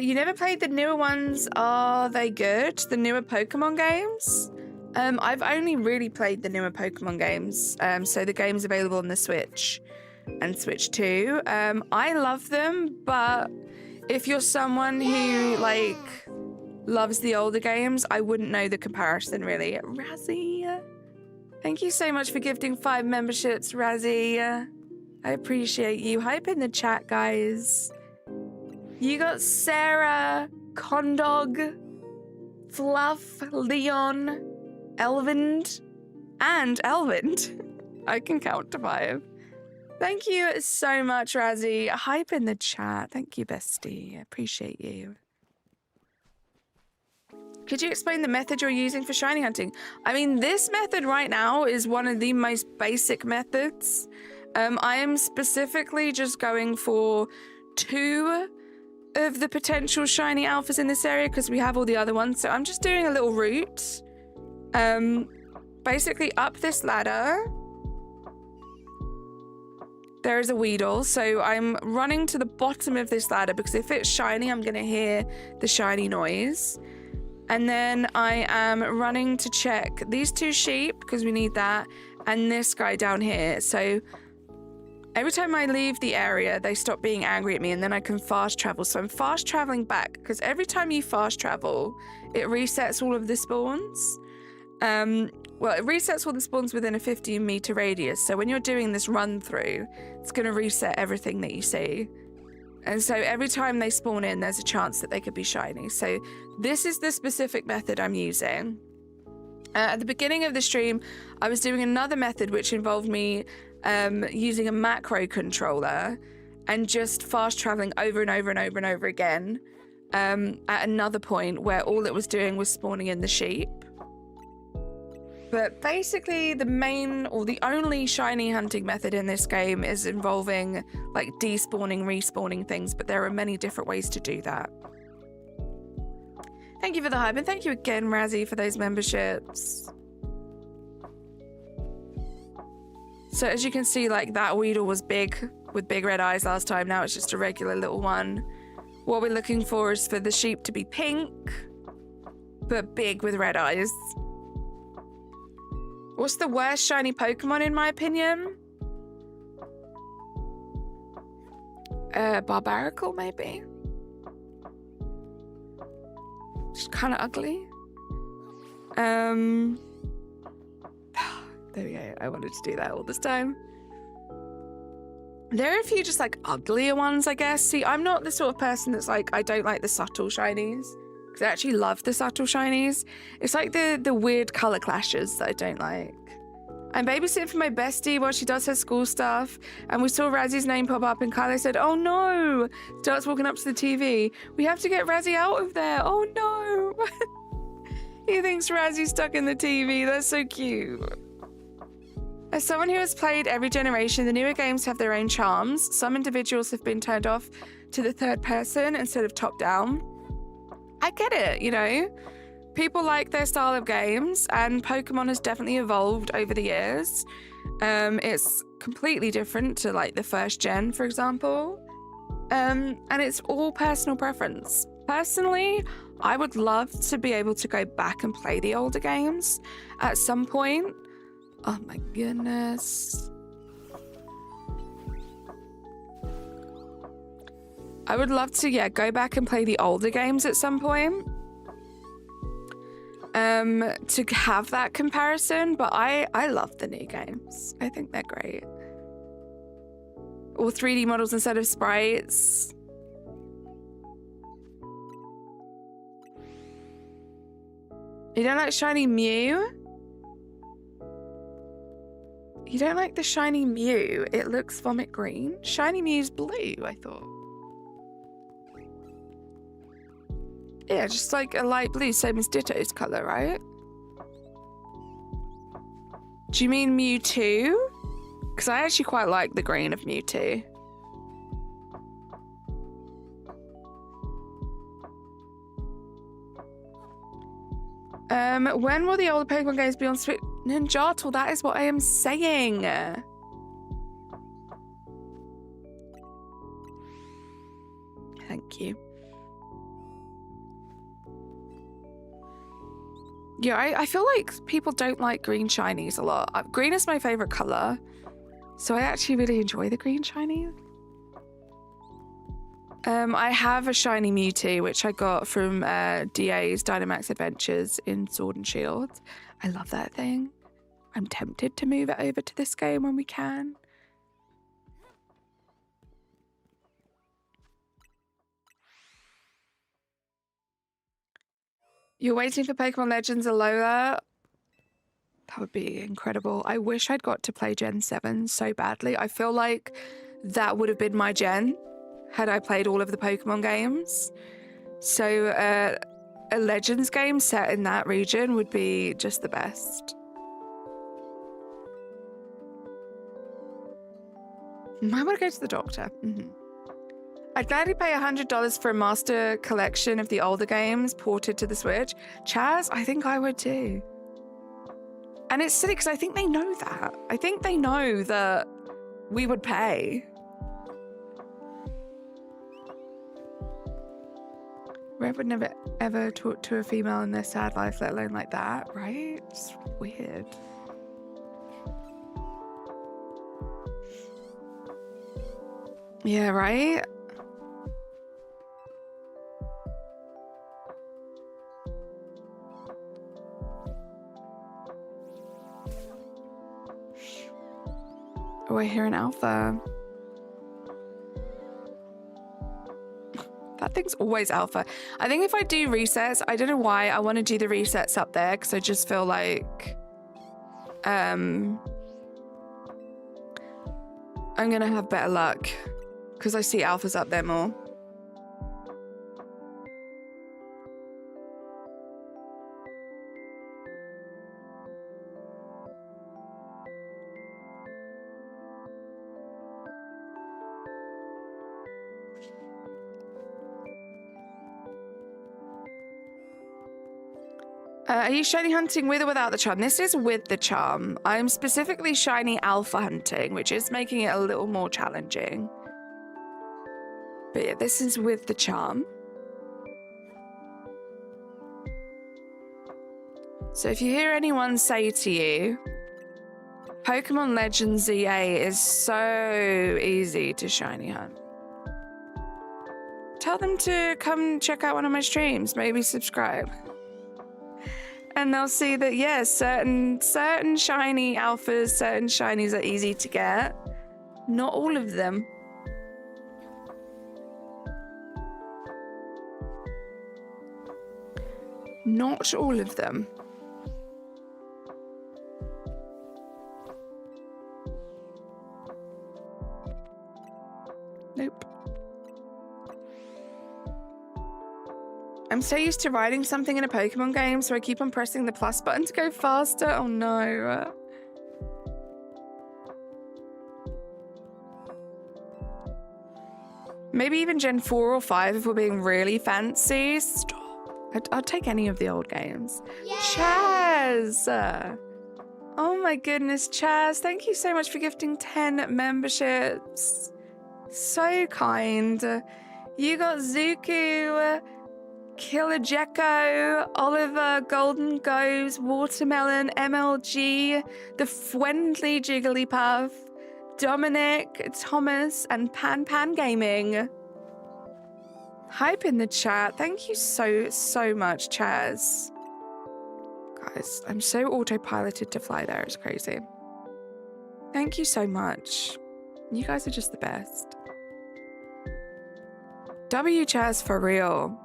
You never played the newer ones. Are they good? The newer Pokemon games? I've only really played the newer Pokemon games. So the games available on the Switch and Switch 2. I love them, but if you're someone who like loves the older games, I wouldn't know the comparison really. Razzie, thank you so much for gifting 5 memberships, Razzie. I appreciate you. Hype in the chat, guys. You got Sarah Condog. Fluff, Leon, Elvind, and Elvind. I can count to 5. Thank you so much, Razzie. Hype in the chat. Thank you, bestie. I appreciate you. Could you explain the method you're using for shiny hunting? I mean, this method right now is one of the most basic methods. I am specifically just going for 2 of the potential shiny alphas in this area because we have all the other ones. So I'm just doing a little route. Basically up this ladder. There is a Weedle, so I'm running to the bottom of this ladder because if it's shiny, I'm going to hear the shiny noise. And then I am running to check these 2 sheep because we need that, and this guy down here. So every time I leave the area, they stop being angry at me, and then I can fast travel. So I'm fast traveling back because every time you fast travel, it resets all of the spawns. Well, it resets all the spawns within a 15-meter radius. So when you're doing this run through, it's going to reset everything that you see. And so every time they spawn in, there's a chance that they could be shiny. So this is the specific method I'm using. At the beginning of the stream, I was doing another method which involved me using a macro controller and just fast traveling over and over and over and over again at another point where all it was doing was spawning in the sheep. But basically the main or the only shiny hunting method in this game is involving like despawning, respawning things, but there are many different ways to do that. Thank you for the hype, and thank you again, Razzie, for those memberships. So as you can see, like that Weedle was big with big red eyes last time. Now it's just a regular little one. What we're looking for is for the sheep to be pink, but big with red eyes. What's the worst shiny Pokemon in my opinion? Barbaracle, maybe? Just kind of ugly. There we go. I wanted to do that all this time. There are a few just like uglier ones, I guess. See, I'm not the sort of person that's like, I don't like the subtle shinies. Because I actually love the subtle shinies. It's like the weird color clashes that I don't like. I'm babysitting for my bestie while she does her school stuff. And we saw Razzie's name pop up and Kylo said, oh no. Starts walking up to the TV. We have to get Razzie out of there. Oh no. He thinks Razzie's stuck in the TV. That's so cute. As someone who has played every generation, the newer games have their own charms. Some individuals have been turned off to the third person instead of top down. I get it, you know. People like their style of games, and Pokemon has definitely evolved over the years. It's completely different to like the first gen, for example. And it's all personal preference. Personally, I would love to be able to go back and play the older games at some point. Oh my goodness. I would love to, yeah, go back and play the older games at some point. To have that comparison, but I love the new games. I think they're great. Or 3D models instead of sprites. You don't like shiny Mew? You don't like the shiny Mew? It looks vomit green. Shiny Mew's blue, I thought. Yeah, just like a light blue, same as Ditto's colour, right? Do you mean Mewtwo? Because I actually quite like the green of Mewtwo. When will the older Pokemon games be on Switch? Ninjato, that is what I am saying. Thank you. Yeah, I feel like people don't like green shinies a lot. Green is my favorite color, so I actually really enjoy the green shinies. I have a shiny Mewtwo, which I got from DA's Dynamax Adventures in Sword and Shield. I love that thing. I'm tempted to move it over to this game when we can. You're waiting for Pokemon Legends Alola? That would be incredible. I wish I'd got to play Gen 7 so badly. I feel like that would have been my gen had I played all of the Pokemon games. So a Legends game set in that region would be just the best. I want to go to the doctor. I'd gladly pay $100 for a master collection of the older games ported to the Switch. Chaz, I think I would too. And it's silly because I think they know that. I think they know that we would pay. Red would never ever talk to a female in their sad life, let alone like that, right? It's weird. Yeah, right? Oh, I hear an alpha. That thing's always alpha. I think if I do resets, I don't know why I want to do the resets up there because I just feel like I'm gonna have better luck because I see alphas up there more. Are you shiny hunting with or without the charm? This is with the charm. I'm specifically shiny alpha hunting, which is making it a little more challenging. But yeah, this is with the charm. So if you hear anyone say to you, Pokemon Legends ZA is so easy to shiny hunt, tell them to come check out one of my streams, maybe subscribe. And they'll see that, yes, certain shiny alphas, certain shinies are easy to get. Not all of them. Not all of them. Nope. I'm so used to riding something in a Pokemon game, so I keep on pressing the plus button to go faster. Oh no. Maybe even Gen 4 or 5 if we're being really fancy. Stop. I'd take any of the old games. Yay! Chaz! Oh my goodness, Chaz. Thank you so much for gifting 10 memberships. So kind. You got Zuku, Killer Gecko, Oliver, Golden Goes, Watermelon, MLG, the Friendly Jigglypuff, Dominic, Thomas, and Pan Gaming. Hype in the chat. Thank you so much, Chaz. Guys, I'm so autopiloted to fly there. It's crazy. Thank you so much. You guys are just the best. W Chaz for real.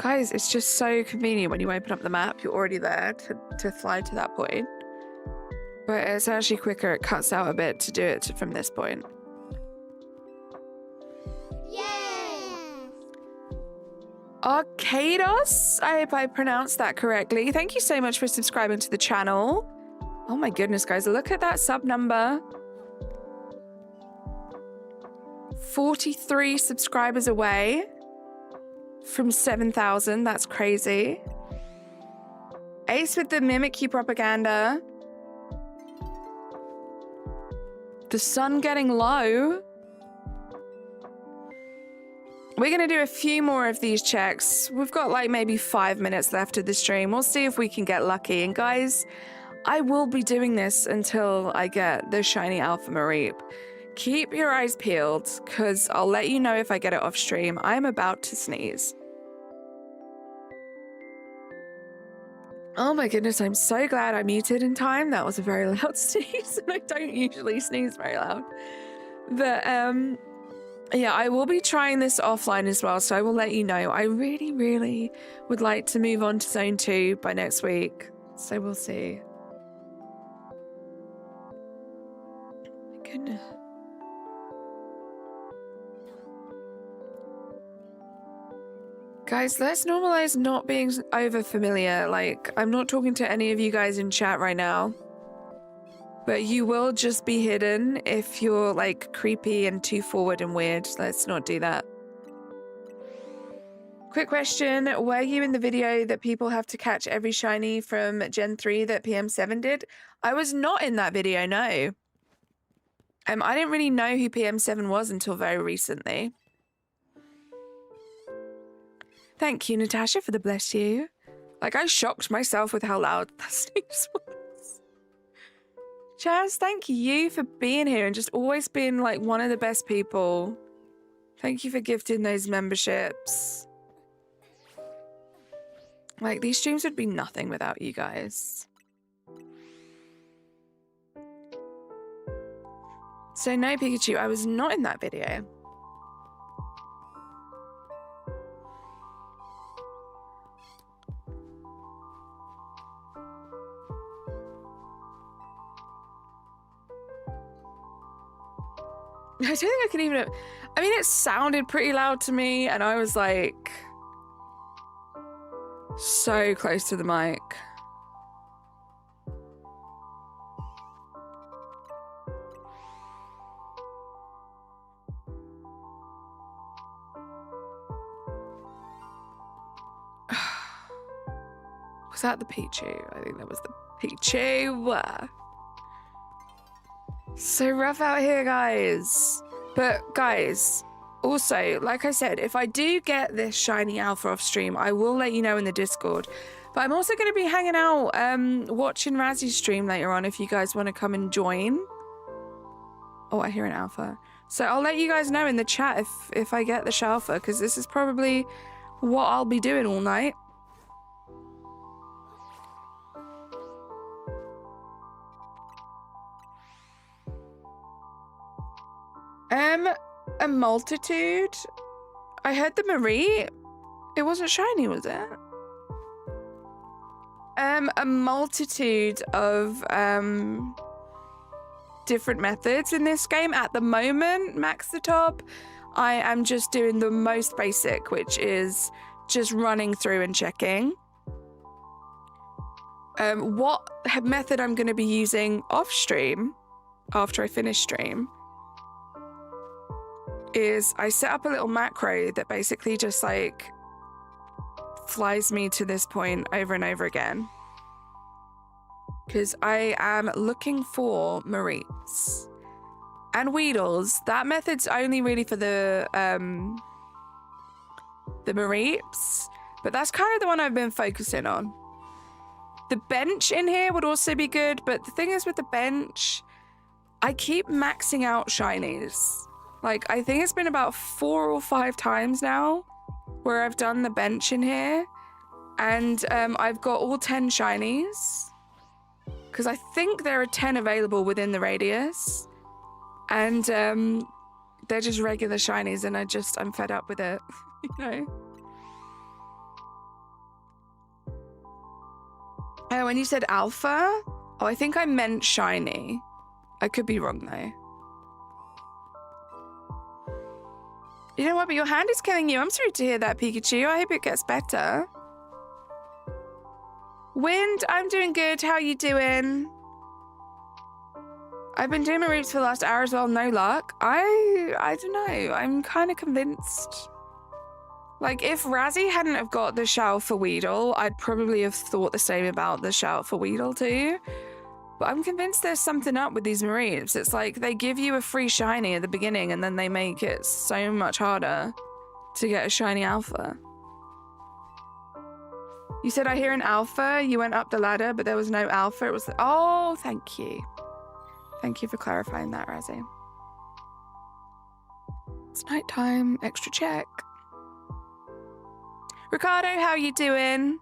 Guys, it's just so convenient when you open up the map, you're already there to fly to that point. But it's actually quicker, it cuts out a bit to do it from this point. Yay! Arcados? I hope I pronounced that correctly. Thank you so much for subscribing to the channel. Oh my goodness, guys, look at that sub number. 43 subscribers away from 7,000. That's crazy. Ace with the Mimikyu propaganda. The sun getting low. We're going to do a few more of these checks. We've got like maybe 5 minutes left of the stream. We'll see if we can get lucky. And guys, I will be doing this until I get the shiny Alpha Mareep. Keep your eyes peeled, because I'll let you know if I get it off stream. I'm about to sneeze. Oh my goodness, I'm so glad I muted in time. That was a very loud sneeze, and I don't usually sneeze very loud. But yeah, I will be trying this offline as well, so I will let you know. I really, really would like to move on to Zone 2 by next week, so we'll see. My goodness. Guys, let's normalize not being over familiar. Like, I'm not talking to any of you guys in chat right now. But you will just be hidden if you're like creepy and too forward and weird. Let's not do that. Quick question. Were you in the video that people have to catch every shiny from Gen 3 that PM7 did? I was not in that video, no. I didn't really know who PM7 was until very recently. Thank you, Natasha, for the bless you. Like, I shocked myself with how loud that sneeze was. Chaz, thank you for being here and just always being, like, one of the best people. Thank you for gifting those memberships. Like, these streams would be nothing without you guys. So, no, Pikachu, I was not in that video. I don't think I can even... I mean, it sounded pretty loud to me, and I was, like, so close to the mic. Was that the Pichu? I think that was the Pichu. So rough out here, guys. But guys, also, like I said, if I do get this shiny alpha off stream, I will let you know in the Discord. But I'm also going to be hanging out, watching Razzy's stream later on if you guys want to come and join. Oh, I hear an alpha. So I'll let you guys know in the chat if I get the shalfa, because this is probably what I'll be doing all night. A multitude. I heard the Marie. It wasn't shiny, was it? A multitude of different methods in this game. At the moment, Max the Top, I am just doing the most basic, which is just running through and checking. What method I'm going to be using off stream after I finish stream is I set up a little macro that basically just like flies me to this point over and over again. Because I am looking for Mareeps and Weedles. That method's only really for the Mareeps, but that's kind of the one I've been focusing on. The bench in here would also be good, but the thing is with the bench, I keep maxing out shinies. Like, I think it's been about 4 or 5 times now where I've done the bench in here. And I've got all 10 shinies. Because I think there are 10 available within the radius. And they're just regular shinies and I'm fed up with it, you know? Oh, when you said alpha? Oh, I think I meant shiny. I could be wrong though. You know what, but your hand is killing you. I'm sorry to hear that, Pikachu. I hope it gets better. Wind, I'm doing good. How you doing? I've been doing my roots for the last hour as well. No luck. I don't know. I'm kind of convinced. Like, if Razzie hadn't have got the shout for Weedle, I'd probably have thought the same about the shout for Weedle too. But I'm convinced there's something up with these Mareeps. It's like they give you a free shiny at the beginning and then they make it so much harder to get a shiny alpha. You said I hear an alpha. You went up the ladder, but there was no alpha. It was the... Oh, thank you. Thank you for clarifying that, Razzie. It's nighttime. Extra check. Ricardo, how you doing?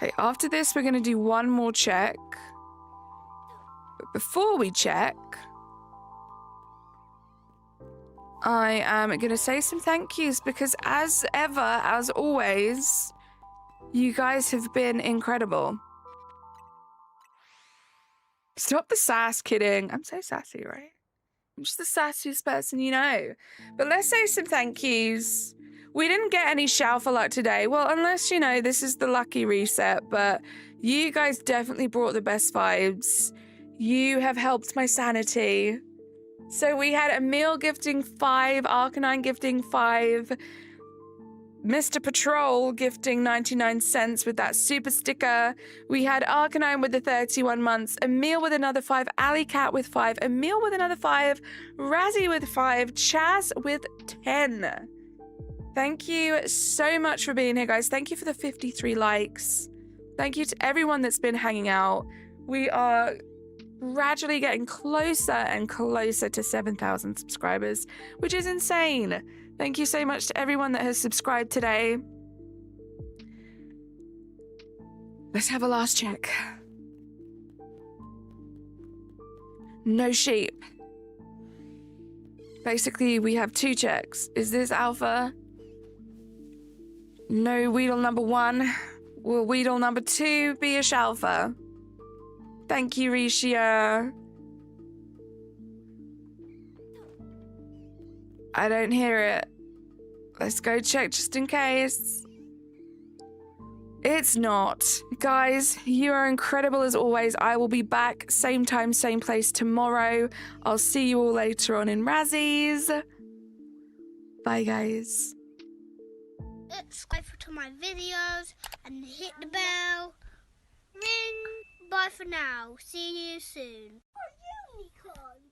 Okay, after this, we're going to do one more check. But before we check, I am going to say some thank yous because as ever, as always, you guys have been incredible. Stop the sass, kidding. I'm so sassy, right? I'm just the sassiest person you know. But let's say some thank yous. We didn't get any shout for luck today. Well, unless, you know, this is the lucky reset, but you guys definitely brought the best vibes. You have helped my sanity. So we had Emil gifting 5, Arcanine gifting 5, Mr. Patrol gifting 99 cents with that super sticker. We had Arcanine with the 31 months, Emil with another 5, Alley Cat with 5, Emil with another 5, Razzie with 5, Chaz with 10. Thank you so much for being here, guys. Thank you for the 53 likes. Thank you to everyone that's been hanging out. We are gradually getting closer and closer to 7,000 subscribers, which is insane. Thank you so much to everyone that has subscribed today. Let's have a last check. No sheep. Basically, we have 2 checks. Is this alpha? No Weedle number 1. Will Weedle number 2 be a Shalfa? Thank you, Risha. I don't hear it. Let's go check just in case. It's not. Guys, you are incredible as always. I will be back same time, same place tomorrow. I'll see you all later on in Razzies. Bye, guys. Subscribe to my videos and hit the bell. Ring. Bye for now. See you soon. Oh, unicorn.